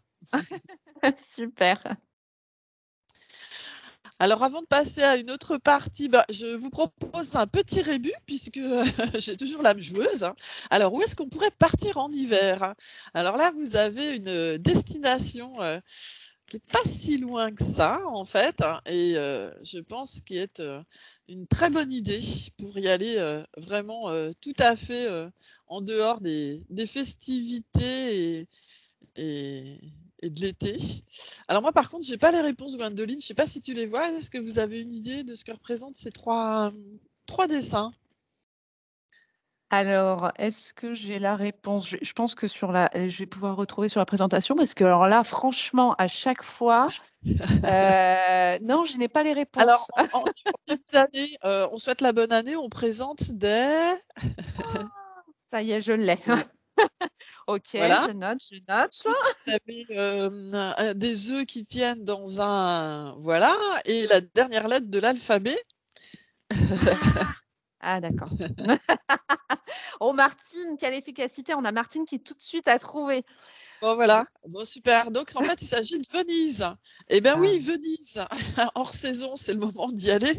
[SPEAKER 1] Super.
[SPEAKER 2] Alors avant de passer à une autre partie, je vous propose un petit rébut puisque j'ai toujours l'âme joueuse, hein. Alors où est-ce qu'on pourrait partir en hiver? Alors là, vous avez une destination, qui est pas si loin que ça en fait, hein, et je pense qu'il est, une très bonne idée pour y aller, vraiment, tout à fait, en dehors des festivités et et de l'été. Alors moi, par contre, j'ai pas les réponses, Gwendoline. Je sais pas si tu les vois. Est-ce que vous avez une idée de ce que représentent ces 3 dessins?
[SPEAKER 1] Alors, est-ce que j'ai la réponse? Je pense que je vais pouvoir retrouver sur la présentation parce que alors là, franchement, à chaque fois, non, je n'ai pas les
[SPEAKER 2] Alors
[SPEAKER 1] réponses.
[SPEAKER 2] en début d'année, on souhaite la bonne année, on présente des
[SPEAKER 1] Ça y est, je l'ai. OK,
[SPEAKER 2] voilà.
[SPEAKER 1] je note, je note.
[SPEAKER 2] Ensuite, vous avez, des œufs qui tiennent dans un voilà, et la dernière lettre de l'alphabet.
[SPEAKER 1] Ah! Ah d'accord. Oh Martine, quelle efficacité! On a Martine qui tout de suite a trouvé.
[SPEAKER 2] Bon voilà, bon super. Donc en fait, il s'agit de Venise. Eh bien oui,
[SPEAKER 1] Ah.
[SPEAKER 2] Venise, hors saison, c'est le moment d'y aller.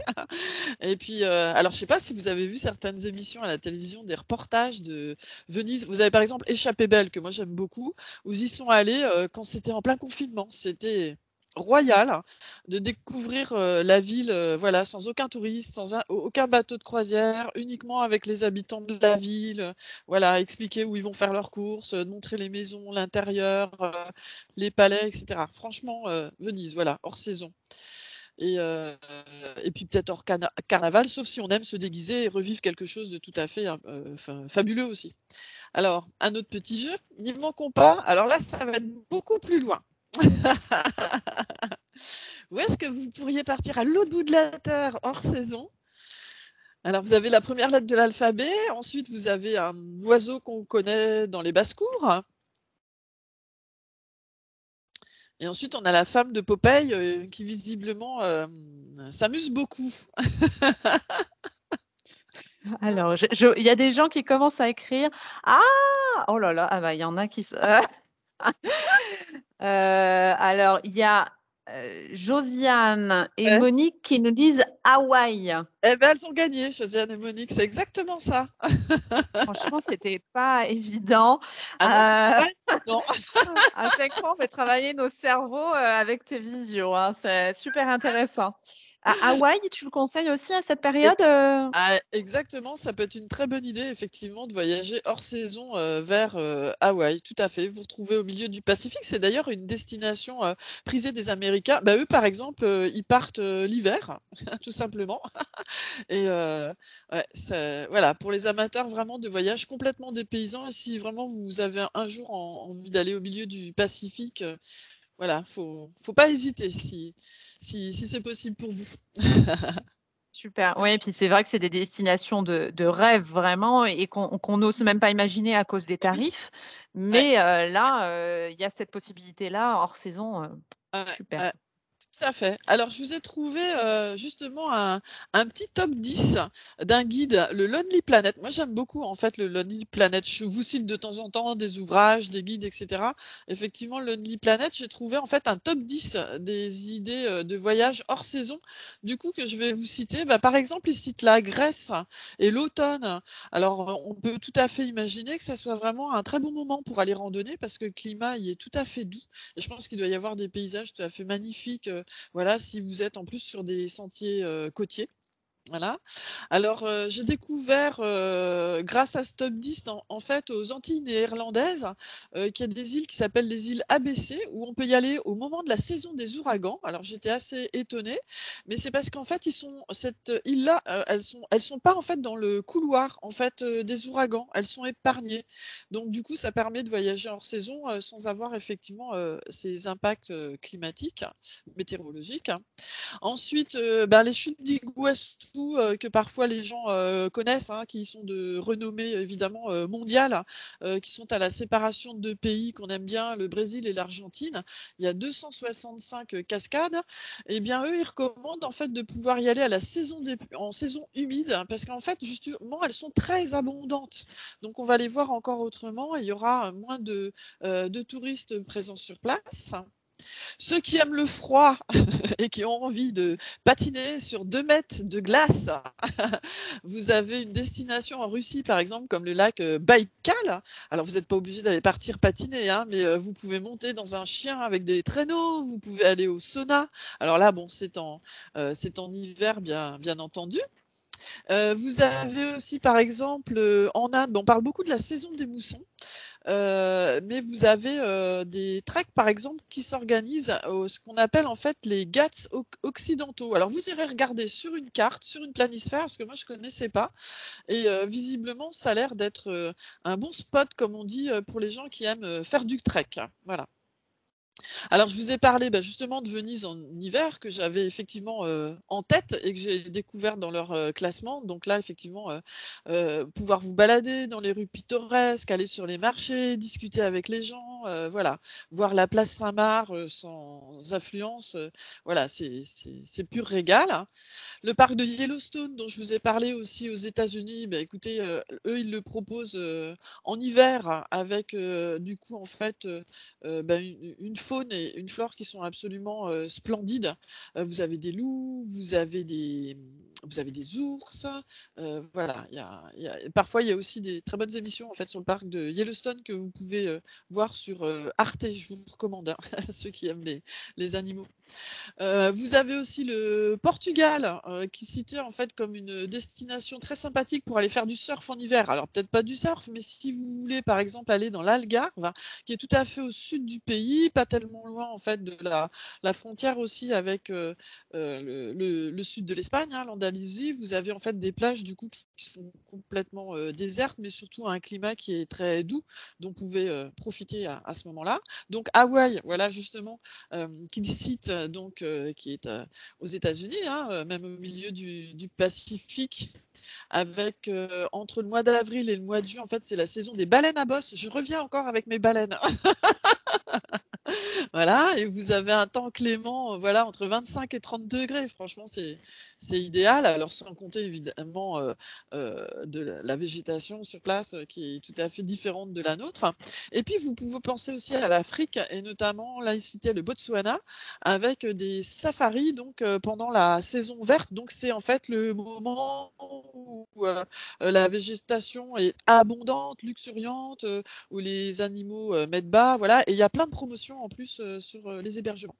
[SPEAKER 2] Et puis, alors je sais pas si vous avez vu certaines émissions à la télévision, des reportages de Venise. Vous avez par exemple Échappée belle, que moi j'aime beaucoup, où ils y sont allés, quand c'était en plein confinement. C'était royal, hein, de découvrir, la ville, voilà, sans aucun touriste, sans aucun bateau de croisière, uniquement avec les habitants de la ville, voilà, expliquer où ils vont faire leurs courses, montrer les maisons, l'intérieur, les palais et cetera. Franchement, Venise, voilà, hors saison. Et et puis peut-être hors carnaval, sauf si on aime se déguiser et revivre quelque chose de tout à fait, fabuleux aussi. Alors, un autre petit jeu, n'y manquons pas. Alors là, ça va être beaucoup plus loin. Où est-ce que vous pourriez partir à l'autre bout de la terre, hors saison? Alors, vous avez la première lettre de l'alphabet, ensuite vous avez un oiseau qu'on connaît dans les basses-cours, et ensuite on a la femme de Popeye, qui visiblement, s'amuse beaucoup.
[SPEAKER 1] Alors, il y a des gens qui commencent à écrire. Ah! Oh là là, ah bah, il y en a qui se alors il y a, Josiane et
[SPEAKER 2] Ouais.
[SPEAKER 1] Monique qui nous disent Hawaï.
[SPEAKER 2] Eh ben, elles ont gagné, Josiane et Monique, c'est exactement ça.
[SPEAKER 1] Franchement, c'était pas évident.
[SPEAKER 2] Ah non, c'est
[SPEAKER 1] Heu,
[SPEAKER 2] pas évident.
[SPEAKER 1] à chaque fois, on fait travailler nos cerveaux, avec tes visios, hein, c'est super intéressant. Hawaï, tu le conseilles aussi à cette période,
[SPEAKER 2] Ah, exactement, ça peut être une très bonne idée effectivement de voyager hors saison, vers, Hawaï, tout à fait. Vous vous retrouvez au milieu du Pacifique, c'est d'ailleurs une destination, prisée des Américains. Bah, eux, par exemple, ils partent, l'hiver, tout simplement, et ouais, c'est voilà, pour les amateurs vraiment de voyages complètement dépaysants, et si vraiment vous avez un jour envie d'aller au milieu du Pacifique, voilà, faut pas hésiter si c'est possible pour vous.
[SPEAKER 1] super. Ouais, et puis c'est vrai que c'est des destinations de rêve vraiment et qu'on n'ose même pas imaginer à cause des tarifs.
[SPEAKER 2] Ouais.
[SPEAKER 1] Mais là, il y a cette possibilité-là hors saison,
[SPEAKER 2] Ouais,
[SPEAKER 1] super.
[SPEAKER 2] ouais, tout à fait. Alors je vous ai trouvé, justement un petit top 10 d'un guide, le Lonely Planet. Moi j'aime beaucoup en fait le Lonely Planet. Je vous cite de temps en temps des ouvrages, des guides et cetera. Effectivement, le Lonely Planet, j'ai trouvé en fait un top 10 des idées, de voyage hors saison, du coup que je vais vous citer. Bah, par exemple, il cite la Grèce et l'automne. Alors, on peut tout à fait imaginer que ça soit vraiment un très bon moment pour aller randonner parce que le climat y est tout à fait doux. Et je pense qu'il doit y avoir des paysages tout à fait magnifiques, voilà, si vous êtes en plus sur des sentiers, côtiers. Voilà. Alors, j'ai découvert, grâce à ce top 10 en fait aux Antilles néerlandaises, qu'il y a des îles qui s'appellent les îles ABC où on peut y aller au moment de la saison des ouragans. Alors j'étais assez étonnée, mais c'est parce qu'en fait ils sont cette île-là, elles sont pas en fait dans le couloir en fait, des ouragans, elles sont épargnées. Donc du coup ça permet de voyager hors saison, sans avoir effectivement, ces impacts, climatiques, météorologiques. Ensuite, les chutes d'Iguassou, surtout, que parfois les gens, connaissent, hein, qui sont de renommée évidemment, mondiale, qui sont à la séparation de 2 pays qu'on aime bien, le Brésil et l'Argentine. Il y a 265 cascades. Et bien, eux, ils recommandent en fait de pouvoir y aller à la saison en saison humide, hein, parce qu'en fait, justement, elles sont très abondantes. Donc, on va les voir encore autrement et il y aura moins de touristes présents sur place. Ceux qui aiment le froid et qui ont envie de patiner sur 2 mètres de glace, vous avez une destination en Russie, par exemple, comme le lac Baïkal. Alors, vous n'êtes pas obligé d'aller partir patiner, hein, mais vous pouvez monter dans un chien avec des traîneaux, vous pouvez aller au sauna. Alors là, bon, c'est en hiver, bien entendu. Vous avez aussi, par exemple, en Inde, on parle beaucoup de la saison des moussons. Mais vous avez des treks, par exemple, qui s'organisent, ce qu'on appelle en fait les Ghats occidentaux. Alors vous irez regarder sur une carte, sur une planisphère, parce que moi je connaissais pas, et visiblement ça a l'air d'être un bon spot, comme on dit, pour les gens qui aiment faire du trek, hein. Voilà. Alors, je vous ai parlé, bah, justement de Venise en hiver, que j'avais effectivement, en tête et que j'ai découvert dans leur, classement. Donc là, effectivement, pouvoir vous balader dans les rues pittoresques, aller sur les marchés, discuter avec les gens, voilà. Voir la place Saint-Marc, sans affluence, voilà, c'est pur régal, hein. Le parc de Yellowstone dont je vous ai parlé aussi aux États-Unis, bah, écoutez, eux, ils le proposent, en hiver avec, du coup, en fait, bah, une faune et une flore qui sont absolument, splendides. Vous avez des loups, vous avez des ours, voilà, parfois il y a aussi des très bonnes émissions, en fait, sur le parc de Yellowstone que vous pouvez, voir sur, Arte. Je vous recommande, hein, ceux qui aiment les animaux. Vous avez aussi le Portugal, qui est cité en fait comme une destination très sympathique pour aller faire du surf en hiver. Alors peut-être pas du surf, mais si vous voulez par exemple aller dans l'Algarve, qui est tout à fait au sud du pays, pas tellement loin en fait de la frontière aussi avec, le sud de l'Espagne, hein, l'Andalousie, vous avez en fait des plages du coup qui sont complètement, désertes, mais surtout un climat qui est très doux, dont vous pouvez, profiter à ce moment-là. Donc Hawaï, voilà justement, qu'il cite, donc qui est, aux États-Unis, hein, même au milieu du Pacifique, avec, entre le mois d'avril et le mois de juin, en fait, c'est la saison des baleines à bosse. Je reviens encore avec mes baleines. Voilà, et vous avez un temps clément, voilà, entre 25 et 30 degrés. Franchement, c'est idéal. Alors sans compter évidemment, de la végétation sur place, qui est tout à fait différente de la nôtre. Et puis vous pouvez penser aussi à l'Afrique et notamment là, il citait le Botswana avec, des safaris donc, pendant la saison verte. Donc c'est en fait le moment où, la végétation est abondante, luxuriante, où les animaux, mettent bas, voilà, et il y a plein de promotions en plus, sur, les hébergements.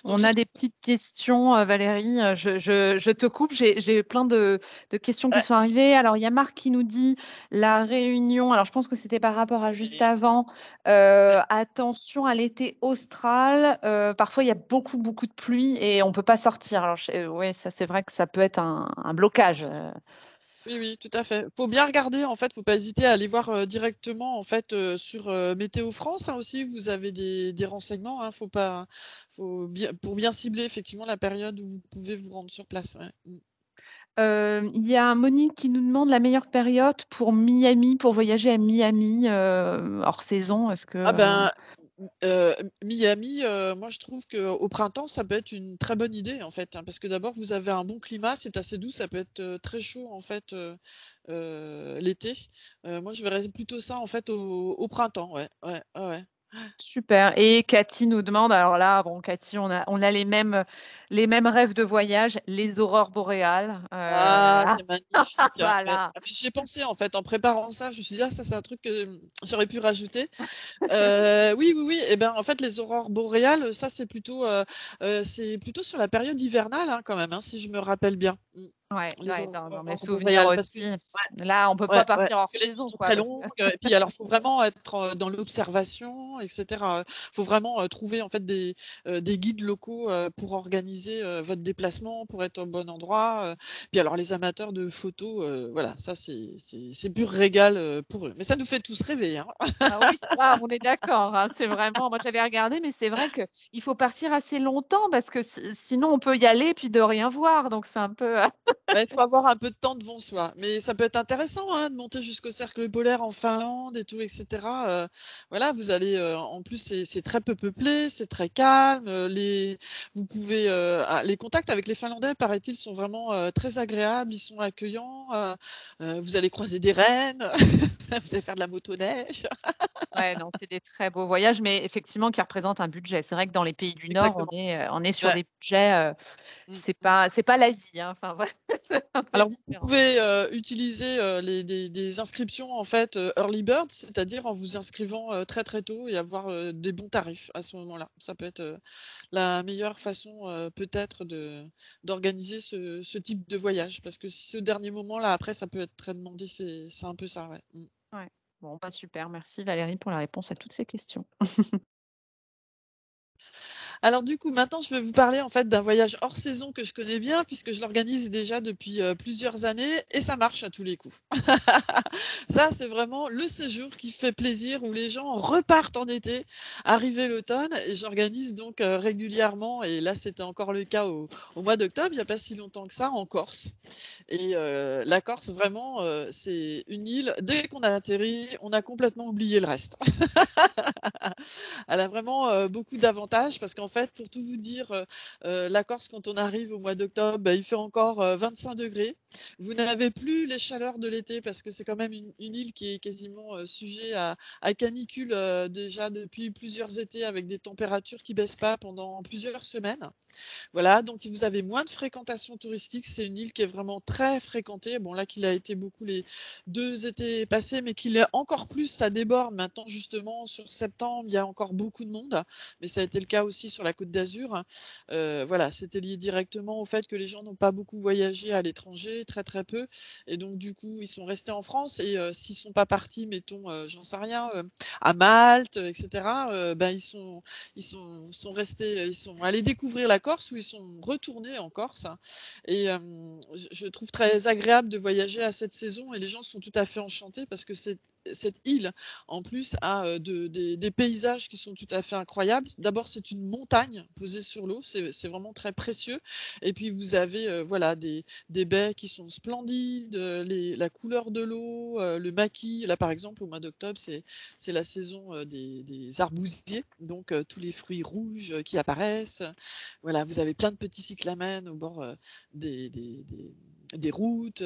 [SPEAKER 2] Donc
[SPEAKER 1] On
[SPEAKER 2] j'ai
[SPEAKER 1] a des petites questions, Valérie, je te coupe, j'ai plein de questions qui
[SPEAKER 2] ouais,
[SPEAKER 1] sont arrivées. Alors, il y a Marc qui nous dit: «La Réunion», alors je pense que c'était par rapport à juste avant, «Attention à l'été austral, parfois il y a beaucoup, beaucoup de pluie et on peut pas sortir». Alors ouais, ça c'est vrai que ça peut être un blocage,
[SPEAKER 2] oui, oui, tout à fait. Faut bien regarder, en fait, faut pas hésiter à aller voir, directement, en fait, sur, Météo France, hein, aussi, vous avez des renseignements, hein, faut bien pour bien cibler effectivement la période où vous pouvez vous rendre sur place, ouais. Mmh.
[SPEAKER 1] Il y a Monique qui nous demande la meilleure période pour Miami, pour voyager à Miami, hors saison. Est-ce que,
[SPEAKER 2] Ah ben, Miami, moi je trouve qu'au printemps, ça peut être une très bonne idée en fait, hein, parce que d'abord vous avez un bon climat, c'est assez doux, ça peut être, très chaud en fait, l'été. Moi je verrais plutôt ça en fait au printemps, ouais, ouais, ouais, ouais.
[SPEAKER 1] Super. Et Cathy nous demande, alors là, bon, Cathy, on a les mêmes rêves de voyage, les aurores boréales.
[SPEAKER 2] Ah, c'est magnifique, hein, ouais.
[SPEAKER 1] Voilà.
[SPEAKER 2] Ah mais j'y ai pensé en fait, en préparant ça, je me suis dit: «Ah ça c'est un truc que, j'aurais pu rajouter». Oui, oui, oui, et ben, en fait, les aurores boréales, ça c'est plutôt sur la période hivernale, hein, quand même, hein, si je me rappelle bien. Mmh.
[SPEAKER 1] Ouais,
[SPEAKER 2] Les
[SPEAKER 1] ouais, dans mes
[SPEAKER 2] aurores
[SPEAKER 1] souvenirs
[SPEAKER 2] boréales parce que
[SPEAKER 1] aussi. Là, on peut
[SPEAKER 2] ouais,
[SPEAKER 1] pas
[SPEAKER 2] ouais,
[SPEAKER 1] partir hors
[SPEAKER 2] que les nuits
[SPEAKER 1] saison,
[SPEAKER 2] sont
[SPEAKER 1] quoi,
[SPEAKER 2] très
[SPEAKER 1] parce que
[SPEAKER 2] longues, et puis alors faut vraiment être, dans l'observation et cetera, faut vraiment, trouver en fait des guides locaux, pour organiser, votre déplacement, pour être au bon endroit, puis alors les amateurs de photos photos, voilà, ça c'est pur régal, pour eux. Mais ça nous fait tous rêver, hein.
[SPEAKER 1] Ah oui, ah, on est d'accord, hein, c'est vraiment moi j'avais regardé, mais c'est vrai qu'il faut partir assez longtemps parce que sinon on peut y aller puis de rien voir, donc c'est un peu,
[SPEAKER 2] Ouais, il faut avoir un peu de temps devant soi. Mais ça peut être intéressant, hein, de monter jusqu'au cercle polaire en Finlande et tout et cetera, voilà, vous allez, en plus c'est très peu peuplé, c'est très calme, vous pouvez, les contacts avec les Finlandais, paraît-il, sont vraiment, très agréables, ils sont accueillants, vous allez croiser des rennes, vous allez faire de la motoneige.
[SPEAKER 1] ouais, non, c'est des très beaux voyages, mais effectivement qui représentent un budget. C'est vrai que dans les pays du Nord,
[SPEAKER 2] Exactement.
[SPEAKER 1] on est sur
[SPEAKER 2] Ouais.
[SPEAKER 1] des budgets,
[SPEAKER 2] Mmh mh.
[SPEAKER 1] c'est pas l'Asie, hein, enfin voilà, c'est un peu
[SPEAKER 2] Alors vous
[SPEAKER 1] différent.
[SPEAKER 2] pouvez, utiliser, des inscriptions en fait, early bird, c'est-à-dire en vous inscrivant, très, très tôt et avoir, des bons tarifs à ce moment-là. Ça peut être, la meilleure façon, peut-être d'organiser ce type de voyage parce que ce dernier moment-là, après, ça peut être très demandé, c'est un peu ça, ouais. Mmh.
[SPEAKER 1] Ouais. Bon, bah, super, merci Valérie pour la réponse à toutes ces questions.
[SPEAKER 2] Alors du coup, maintenant, je vais vous parler en fait d'un voyage hors saison que je connais bien puisque je l'organise déjà depuis, plusieurs années et ça marche à tous les coups. Ça, c'est vraiment le séjour qui fait plaisir où les gens repartent en été, arrivé l'automne et j'organise donc, régulièrement et là, c'était encore le cas au mois d'octobre, il y a pas si longtemps que ça, en Corse et la Corse vraiment, c'est une île, dès qu'on a atterri, on a complètement oublié le reste. Elle a vraiment, beaucoup d'avantages parce qu'en fait, pour tout vous dire, la Corse, quand on arrive au mois d'octobre, bah, il fait encore, 25 degrés. Vous n'avez plus les chaleurs de l'été parce que c'est quand même une île qui est quasiment, sujet à canicule, déjà depuis plusieurs étés avec des températures qui baissent pas pendant plusieurs semaines. Voilà, donc vous avez moins de fréquentation touristique. C'est une île qui est vraiment très fréquentée. Bon, là, qu'il a été beaucoup les 2 étés passés, mais qu'il est encore plus, ça déborde maintenant justement sur septembre, il y a encore beaucoup de monde, mais ça a été le cas aussi sur la Côte d'Azur. Voilà, c'était lié directement au fait que les gens n'ont pas beaucoup voyagé à l'étranger, très, très peu et donc du coup, ils sont restés en France et s'ils sont pas partis, mettons, j'en sais rien, à Malte, et cetera, ben, sont restés, ils sont allés découvrir la Corse ou ils sont retournés en Corse et je trouve très agréable de voyager à cette saison et les gens sont tout à fait enchantés parce que cette île, en plus, a, des paysages qui sont tout à fait incroyables. D'abord, c'est une montagne posée sur l'eau, c'est vraiment très précieux et puis vous avez, voilà, des baies qui sont splendides, la couleur de l'eau, le maquis. Là, par exemple, au mois d'octobre, c'est la saison, des arbousiers, donc tous les fruits rouges, qui apparaissent. Voilà, vous avez plein de petits cyclamens au bord, des des des des routes,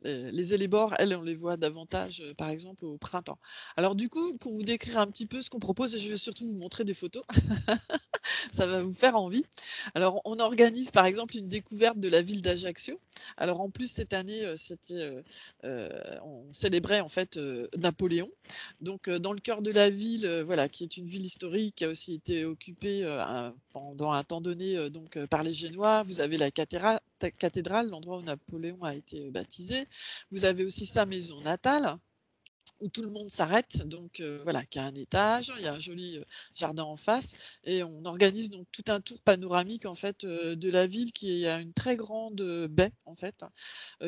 [SPEAKER 2] les élébores, elles, on les voit davantage, par exemple, au printemps. Alors du coup, pour vous décrire un petit peu ce qu'on propose et je vais surtout vous montrer des photos, ça va vous faire envie. Alors, on organise par exemple une découverte de la ville d'Ajaccio. Alors en plus cette année, on célébrait en fait, Napoléon. Donc, dans le cœur de la ville, voilà, qui est une ville historique, qui a aussi été occupée, pendant un temps donné, donc, par les Génois. Vous avez la cathédrale, l'endroit où Napoléon a été, baptisé. Vous avez aussi sa maison natale où tout le monde s'arrête, donc voilà, qui a un étage, il y a un joli, jardin en face et on organise donc tout un tour panoramique en fait, de la ville qui a une très grande, baie en fait,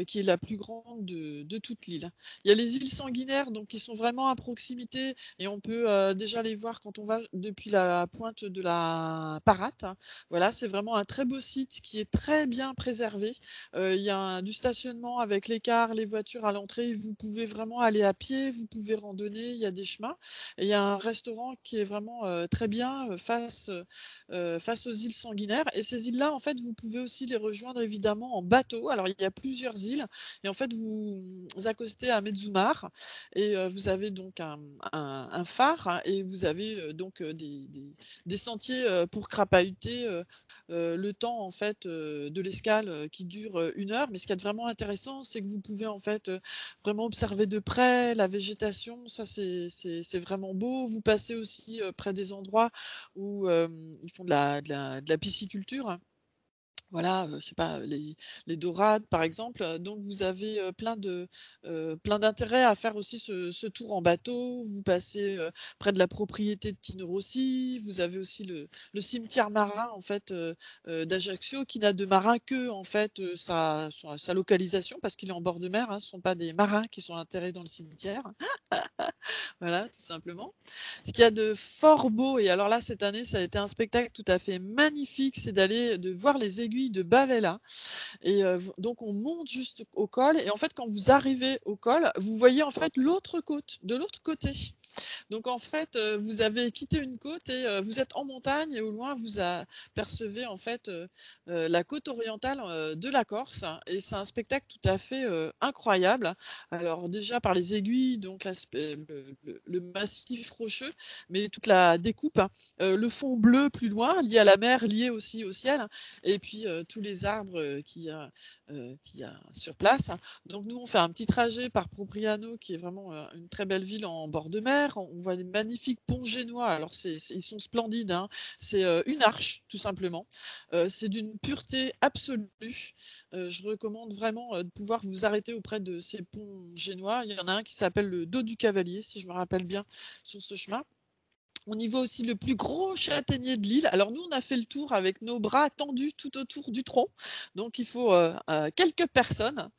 [SPEAKER 2] qui est la plus grande de toute l'île. Il y a les îles Sanguinaires donc qui sont vraiment à proximité et on peut, déjà les voir quand on va depuis la pointe de la Parate. Voilà, c'est vraiment un très beau site qui est très bien préservé. Il y a du stationnement avec les cars, les voitures à l'entrée. Vous pouvez vraiment aller à pied, vous pouvez randonner, il y a des chemins et il y a un restaurant qui est vraiment, très bien, face aux îles Sanguinaires et ces îles-là, en fait, vous pouvez aussi les rejoindre évidemment en bateau. Alors il y a plusieurs îles et en fait, vous accostez à Mezumar et vous avez donc un phare hein, et vous avez, donc, des sentiers, pour crapahuter, le temps en fait, de l'escale, qui dure, 1 heure. Mais ce qui est vraiment intéressant, c'est que vous pouvez en fait, vraiment observer de près la végétation. Ça c'est vraiment beau. Vous passez aussi, près des endroits où, ils font de la pisciculture. Voilà, je sais pas, les dorades par exemple, donc vous avez, plein d'intérêts à faire aussi ce tour en bateau. Vous passez, près de la propriété de Tino Rossi, vous avez aussi le cimetière marin en fait, d'Ajaccio qui n'a de marin que en fait, sa localisation parce qu'il est en bord de mer, hein. Ce sont pas des marins qui sont enterrés dans le cimetière. Voilà, tout simplement. Ce qu'il y a de fort beau et alors là, cette année, ça a été un spectacle tout à fait magnifique, c'est de voir les aiguilles de Bavella et v donc on monte juste au col et en fait, quand vous arrivez au col, vous voyez en fait l'autre côte, de l'autre côté. Donc en fait, vous avez quitté une côte et vous êtes en montagne et au loin vous apercevez en fait, la côte orientale, de la Corse et c'est un spectacle tout à fait, incroyable. Alors déjà par les aiguilles, donc l'aspect le massif rocheux, mais toute la découpe, hein, le fond bleu plus loin, lié à la mer, lié aussi au ciel et puis, tous les arbres, qu'il y a sur place. Donc nous, on fait un petit trajet par Propriano qui est vraiment, une très belle ville en bord de mer. On voit des magnifiques ponts génois. Alors ils sont splendides, hein. C'est, une arche tout simplement. C'est d'une pureté absolue. Je recommande vraiment, de pouvoir vous arrêter auprès de ces ponts génois. Il y en a un qui s'appelle le Dos du Cavalier, si je me rappelle bien, sur ce chemin. On y voit aussi le plus gros châtaignier de l'île. Alors nous, on a fait le tour avec nos bras tendus tout autour du tronc, donc il faut, quelques personnes.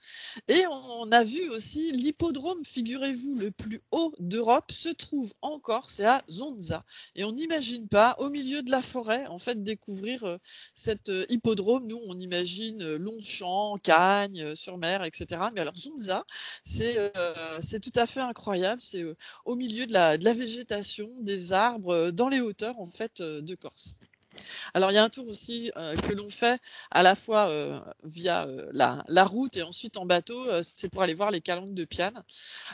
[SPEAKER 2] Et on a vu aussi l'hippodrome, figurez-vous, le plus haut d'Europe se trouve en Corse, c'est à Zonza. Et on n'imagine pas, au milieu de la forêt, en fait, découvrir cet hippodrome. Nous, on imagine Longchamp, Cagnes, sur mer, etc. Mais alors Zonza, c'est tout à fait incroyable. C'est au milieu de la végétation, des arbres, dans les hauteurs, en fait, de Corse. Alors il y a un tour aussi, que l'on fait à la fois, via, la route et ensuite en bateau, c'est pour aller voir les calanques de Piane.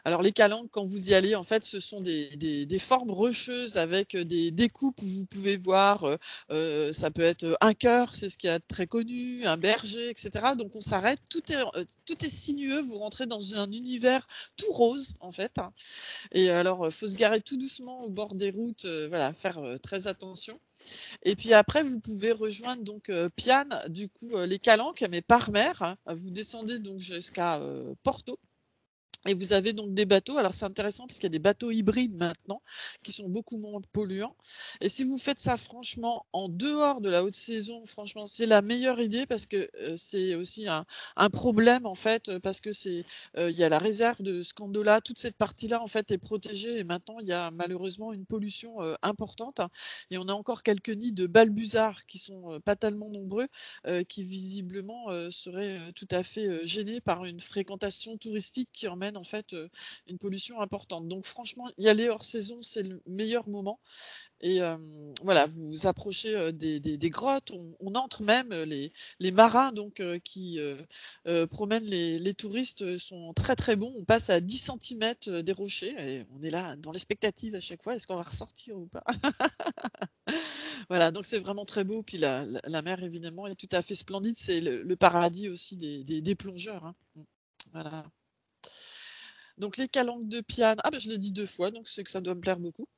[SPEAKER 2] Alors les calanques, quand vous y allez, en fait, ce sont des formes rocheuses avec, des découpes où vous pouvez voir, ça peut être, un cœur, c'est ce qu'il y a de très connu, un berger et cetera. Donc on s'arrête, tout est sinueux, vous rentrez dans un univers tout rose, en fait, hein. Et alors, faut se garer tout doucement au bord des routes, voilà, faire, très attention. Et puis après, vous pouvez rejoindre donc Piane, du coup, les Calanques, mais par mer, hein. Vous descendez donc jusqu'à, Porto et vous avez donc des bateaux. Alors c'est intéressant parce qu'il y a des bateaux hybrides maintenant qui sont beaucoup moins polluants et si vous faites ça franchement en dehors de la haute saison, franchement, c'est la meilleure idée parce que, c'est aussi un problème en fait, parce que il y a la réserve de Scandola, toute cette partie-là en fait est protégée et maintenant il y a malheureusement une pollution, importante et on a encore quelques nids de balbuzards qui sont, pas tellement nombreux, qui visiblement, seraient, tout à fait, gênés par une fréquentation touristique qui emmène en fait, une pollution importante. Donc franchement, y aller hors saison, c'est le meilleur moment et voilà, vous approchez, des grottes, on entre même, les marins donc qui, promènent les touristes, sont très, très bons. On passe à 10 centimètres des rochers et on est là dans l'expectative à chaque fois: «Est-ce qu'on va ressortir ou pas?» Voilà, donc c'est vraiment très beau. Puis la mer évidemment est tout à fait splendide. C'est le paradis aussi des plongeurs, hein. Voilà. Donc les calanques de Piane, ah bah, je l'ai dit 2 fois, donc c'est que ça doit me plaire beaucoup.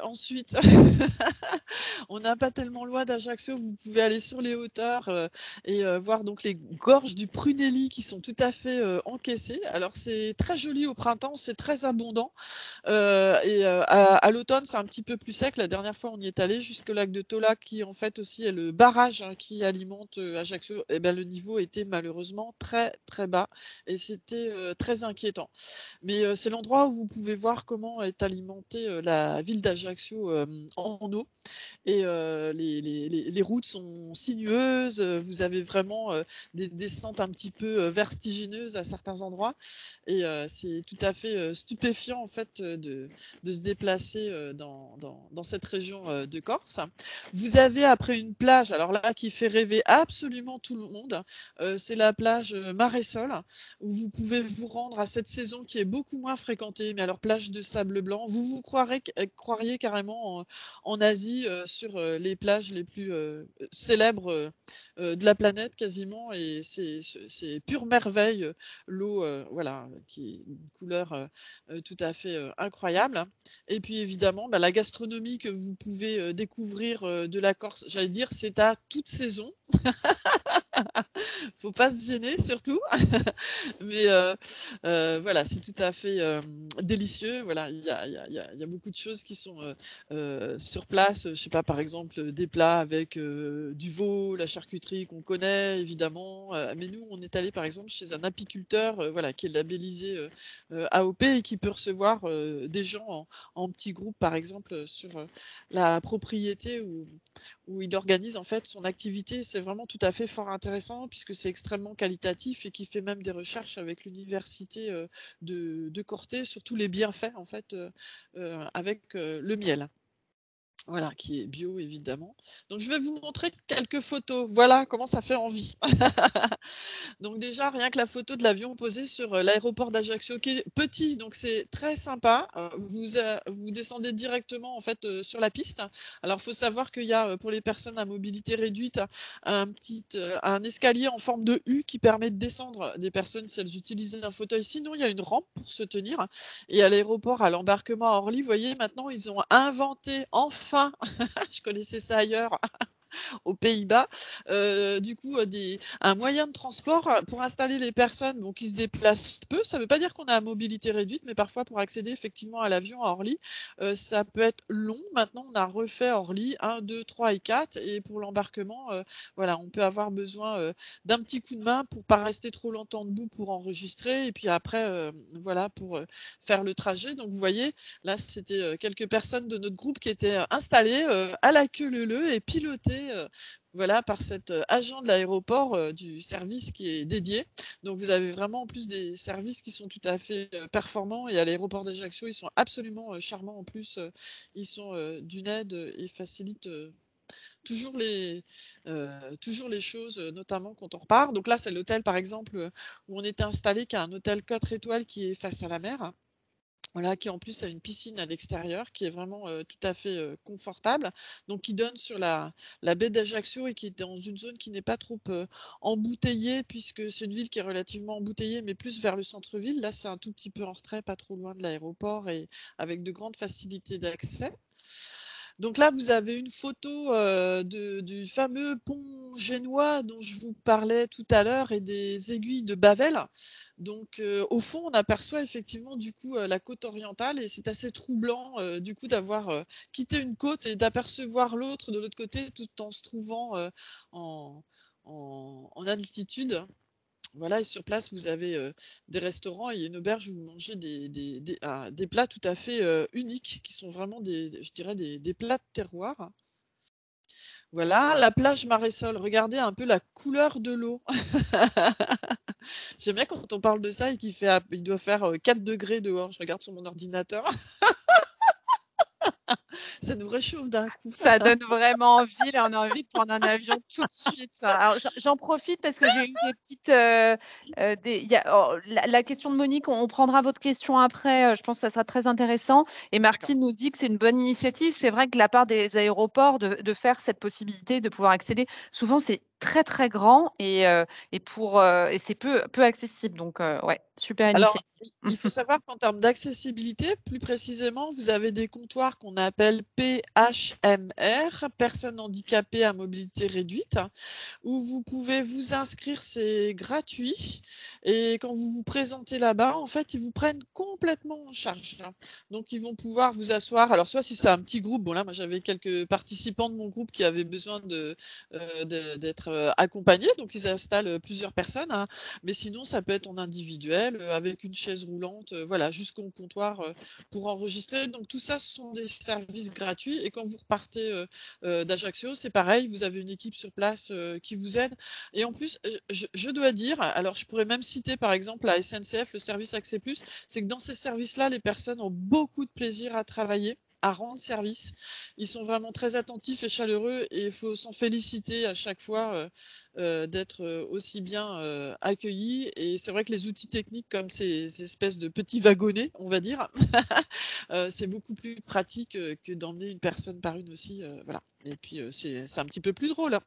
[SPEAKER 2] Ensuite, on n'a pas tellement loin d'Ajaccio, vous pouvez aller sur les hauteurs, et voir donc les gorges du Prunelli qui sont tout à fait, encaissées. Alors c'est très joli au printemps, c'est très abondant, et à l'automne, c'est un petit peu plus sec. La dernière fois, on y est allé jusqu'au lac de Tola qui, en fait, aussi est le barrage, hein, qui alimente, Ajaccio et ben, le niveau était malheureusement très, très bas et c'était, très inquiétant. Mais, c'est l'endroit où vous pouvez voir comment est alimentée, la ville d'Ajaccio, en eau et les routes sont sinueuses, vous avez vraiment, des descentes un petit peu, vertigineuses à certains endroits et c'est tout à fait, stupéfiant en fait, de se déplacer, dans cette région, de Corse. Vous avez après une plage, alors là, qui fait rêver absolument tout le monde, c'est la plage, Maresol où vous pouvez vous rendre à cette saison saison qui est beaucoup moins fréquentée, mais alors plage de sable blanc, vous croiriez carrément en Asie, sur, les plages les plus, célèbres, de la planète quasiment, et c'est pure merveille, l'eau, voilà, qui est une couleur, tout à fait, incroyable. Et puis évidemment, bah, la gastronomie que vous pouvez, découvrir, de la Corse, j'allais dire, c'est à toute saison. Faut pas se gêner surtout. Mais voilà, c'est tout à fait, délicieux. Voilà, il y a beaucoup de choses qui sont, sur place. Je sais pas, par exemple, des plats avec, du veau, la charcuterie qu'on connaît évidemment, mais nous, on est allé par exemple chez un apiculteur, voilà, qui est labellisé, AOP, et qui peut recevoir, des gens en petits groupes, par exemple, sur, la propriété où il organise en fait son activité. C'est vraiment tout à fait fort intéressant puisque c'est extrêmement qualitatif, et qui fait même des recherches avec l'université, de Corté sur tous les bienfaits en fait, avec, le miel. Voilà, qui est bio évidemment. Donc je vais vous montrer quelques photos. Voilà comment ça fait envie. Donc déjà, rien que la photo de l'avion posé sur, l'aéroport d'Ajaccio, qui est petit, donc c'est très sympa. Vous descendez directement en fait, sur la piste. Alors il faut savoir qu'il y a, pour les personnes à mobilité réduite, un escalier en forme de U qui permet de descendre des personnes si elles utilisent un fauteuil. Sinon, il y a une rampe pour se tenir, et à l'aéroport, à l'embarquement à Orly, vous voyez, maintenant ils ont inventé enfin, je connaissais ça ailleurs, aux Pays-Bas, du coup, un moyen de transport, pour installer les personnes, bon, qui se déplacent peu. Ça ne veut pas dire qu'on a à mobilité réduite, mais parfois pour accéder effectivement à l'avion à Orly, ça peut être long. Maintenant, on a refait Orly 1, 2, 3 et 4, et pour l'embarquement, voilà, on peut avoir besoin, d'un petit coup de main pour pas rester trop longtemps debout pour enregistrer, et puis après, voilà, pour, faire le trajet. Donc vous voyez, là, c'était, quelques personnes de notre groupe qui étaient, installées, à la queue leu-leu, et pilotées, voilà, par cet, agent de l'aéroport, du service qui est dédié. Donc vous avez vraiment en plus des services qui sont tout à fait, performants, et à l'aéroport d'Ajaccio, ils sont absolument, charmants en plus, ils sont, d'une aide, et facilitent, toujours toujours les choses, notamment quand on repart. Donc là, c'est l'hôtel par exemple, où on était installé, qui est un hôtel 4 étoiles qui est face à la mer. Voilà, qui en plus a une piscine à l'extérieur qui est vraiment, tout à fait, confortable, donc qui donne sur la baie d'Ajaccio, et qui est dans une zone qui n'est pas trop, embouteillée, puisque c'est une ville qui est relativement embouteillée, mais plus vers le centre-ville. Là, c'est un tout petit peu en retrait, pas trop loin de l'aéroport, et avec de grandes facilités d'accès. Donc là, vous avez une photo, du fameux pont génois dont je vous parlais tout à l'heure, et des aiguilles de Bavel. Donc, au fond, on aperçoit effectivement du coup, la côte orientale, et c'est assez troublant, du coup, d'avoir, quitté une côte et d'apercevoir l'autre de l'autre côté, tout en se trouvant, en en altitude. Voilà, et sur place, vous avez, des restaurants, et une auberge où vous mangez des plats tout à fait, uniques, qui sont vraiment je dirais des plats de terroir. Voilà, la plage Maresol, regardez un peu la couleur de l'eau. J'aime bien quand on parle de ça, et il doit faire, 4 degrés dehors. Je regarde sur mon ordinateur. Ça nous réchauffe d'un coup.
[SPEAKER 1] Ça donne vraiment envie, là, on a envie de prendre un avion tout de suite. Alors j'en profite parce que j'ai eu des petites, des il y a la question de Monique, on prendra votre question après, je pense que ça sera très intéressant, et
[SPEAKER 2] D'accord.
[SPEAKER 1] Martine nous dit que c'est une bonne initiative. C'est vrai que de la part des aéroports de faire cette possibilité de pouvoir accéder. Souvent, c'est très, très grand, et c'est peu accessible, donc ouais, super
[SPEAKER 2] Alors,
[SPEAKER 1] initiative.
[SPEAKER 2] il faut savoir qu'en termes d'accessibilité, plus précisément, vous avez des comptoirs qu'on appelle PHMR, personnes handicapées à mobilité réduite, où vous pouvez vous inscrire, c'est gratuit, et quand vous vous présentez là-bas, en fait, ils vous prennent complètement en charge. Donc ils vont pouvoir vous asseoir, alors soit si c'est un petit groupe, bon là, moi j'avais quelques participants de mon groupe qui avaient besoin d'être, accompagnés, donc ils installent, plusieurs personnes, hein. Mais sinon, ça peut être en individuel, avec une chaise roulante, voilà, jusqu'au comptoir, pour enregistrer. Donc tout ça, ce sont des services gratuits, et quand vous repartez, d'Ajaccio, c'est pareil, vous avez une équipe sur place, qui vous aide, et en plus, je dois dire, alors je pourrais même citer par exemple la SNCF, le service Accès+, c'est que dans ces services-là, les personnes ont beaucoup de plaisir à travailler. à rendre service. Ils sont vraiment très attentifs et chaleureux et il faut s'en féliciter à chaque fois, d'être, aussi bien, accueillis et c'est vrai que les outils techniques comme ces espèces de petits wagonnets, on va dire, c'est beaucoup plus pratique, que d'emmener une personne par une aussi, voilà et puis, c'est un petit peu plus drôle, hein.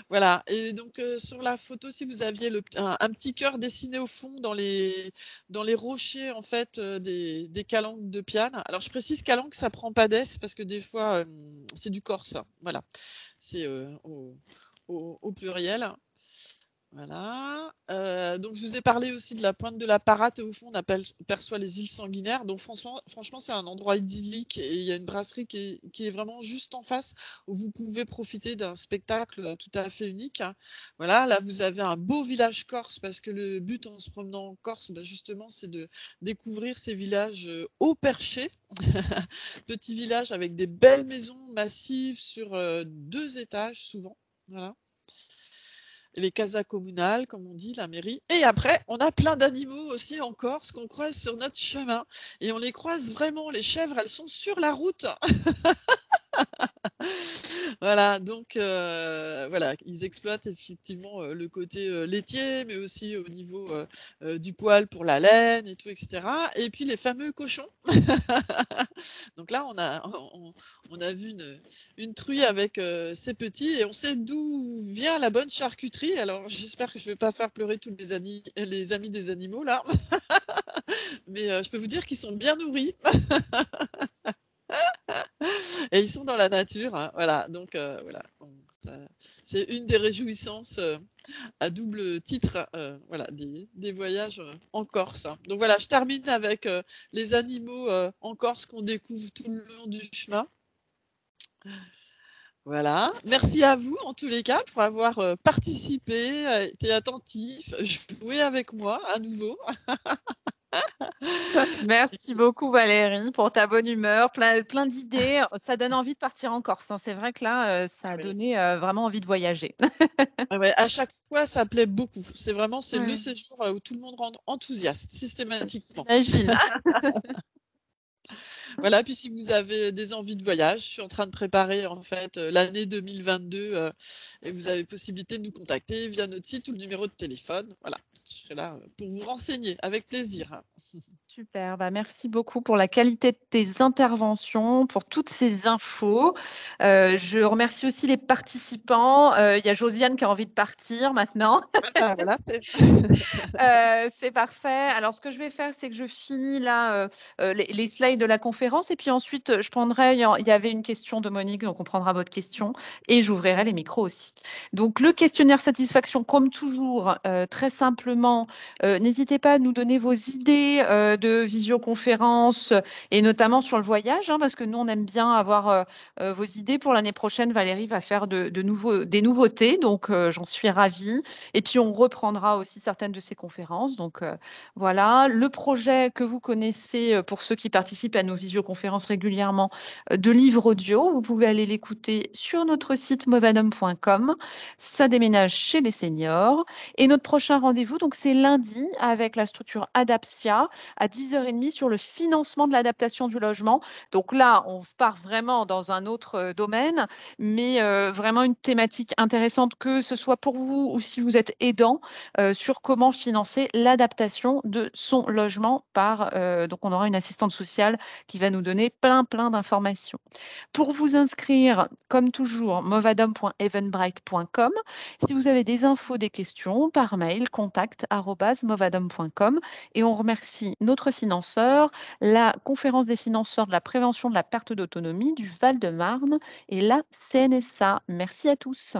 [SPEAKER 2] Voilà et donc sur la photo, si vous aviez un petit cœur dessiné au fond dans les rochers en fait, des calanques de Piane. Alors je précise calanque, ça prend pas d'S parce que des fois, c'est du corse, hein, voilà. C'est, au pluriel. Voilà, donc je vous ai parlé aussi de la pointe de la Parate et au fond on perçoit les îles Sanguinaires. Donc franchement c'est un endroit idyllique et il y a une brasserie qui est vraiment juste en face où vous pouvez profiter d'un spectacle, tout à fait unique, hein. Voilà, là vous avez un beau village corse parce que le but en se promenant en Corse, bah, justement c'est de découvrir ces villages, haut perchés. Petits villages avec des belles maisons massives sur, 2 étages souvent, voilà. Les casas communales, comme on dit, la mairie. Et après, on a plein d'animaux aussi en Corse qu'on croise sur notre chemin. Et on les croise vraiment. Les chèvres, elles sont sur la route. Voilà, donc voilà, ils exploitent effectivement, le côté, laitier, mais aussi au niveau, du poil pour la laine et tout et cetera et puis les fameux cochons. Donc là, on a vu une truie avec, ses petits et on sait d'où vient la bonne charcuterie. Alors j'espère que je vais pas faire pleurer tous les amis des animaux là, mais je peux vous dire qu'ils sont bien nourris. Et ils sont dans la nature, hein, voilà, donc voilà, bon, ça c'est une des réjouissances, à double titre, voilà, des voyages, en Corse, hein. Donc voilà, je termine avec, les animaux, en Corse qu'on découvre tout le long du chemin. Voilà. Merci à vous en tous les cas pour avoir, participé, été attentif, joué avec moi à nouveau. Et
[SPEAKER 1] Merci
[SPEAKER 2] puis
[SPEAKER 1] beaucoup Valérie pour ta bonne humeur, plein d'idées. Ça donne envie de partir en Corse, hein. C'est vrai que là, ça
[SPEAKER 2] ah
[SPEAKER 1] a
[SPEAKER 2] ouais.
[SPEAKER 1] donné, vraiment envie de voyager.
[SPEAKER 2] Ah ouais, à chaque fois, ça plaît beaucoup. C'est le
[SPEAKER 1] Ouais,
[SPEAKER 2] séjour, où tout le monde rentre enthousiaste, systématiquement.
[SPEAKER 1] j'imagine.
[SPEAKER 2] Voilà, puis si vous avez des envies de voyage, je suis en train de préparer en fait, l'année 2022, et vous avez possibilité de nous contacter via notre site ou le numéro de téléphone. Voilà, je serai là, pour vous renseigner avec plaisir, hein.
[SPEAKER 1] Super, bah, merci beaucoup pour la qualité de tes interventions, pour toutes ces infos. Je remercie aussi les participants. Il y a Josiane qui a envie de partir maintenant.
[SPEAKER 2] Voilà, voilà, c'est
[SPEAKER 1] C'est parfait. Alors ce que je vais faire, c'est que je finis là, les slides de la conférence et puis ensuite, je prendrai il y avait une question de Monique, donc on prendra votre question et j'ouvrirai les micros aussi. Donc le questionnaire satisfaction, comme toujours, très simplement, n'hésitez pas à nous donner vos idées, de visioconférence et notamment sur le voyage, hein, parce que nous, on aime bien avoir, vos idées pour l'année prochaine. Valérie va faire des nouveautés, donc j'en suis ravie. Et puis, on reprendra aussi certaines de ces conférences. Donc, voilà. Le projet que vous connaissez, pour ceux qui participent à nos visioconférences régulièrement, de livres audio, vous pouvez aller l'écouter sur notre site movadom.com. Ça déménage chez les seniors. Et notre prochain rendez-vous, donc, c'est lundi avec la structure Adaptia à 10h30 sur le financement de l'adaptation du logement. Donc là, on part vraiment dans un autre domaine, mais vraiment une thématique intéressante, que ce soit pour vous ou si vous êtes aidant, sur comment financer l'adaptation de son logement par, donc on aura une assistante sociale qui va nous donner plein d'informations. Pour vous inscrire, comme toujours, movadom.eventbrite.com. Si vous avez des infos, des questions, par mail, contact@movadom.com. Et on remercie notre financeur, la conférence des financeurs de la prévention de la perte d'autonomie du Val-de-Marne et la CNSA. Merci à tous.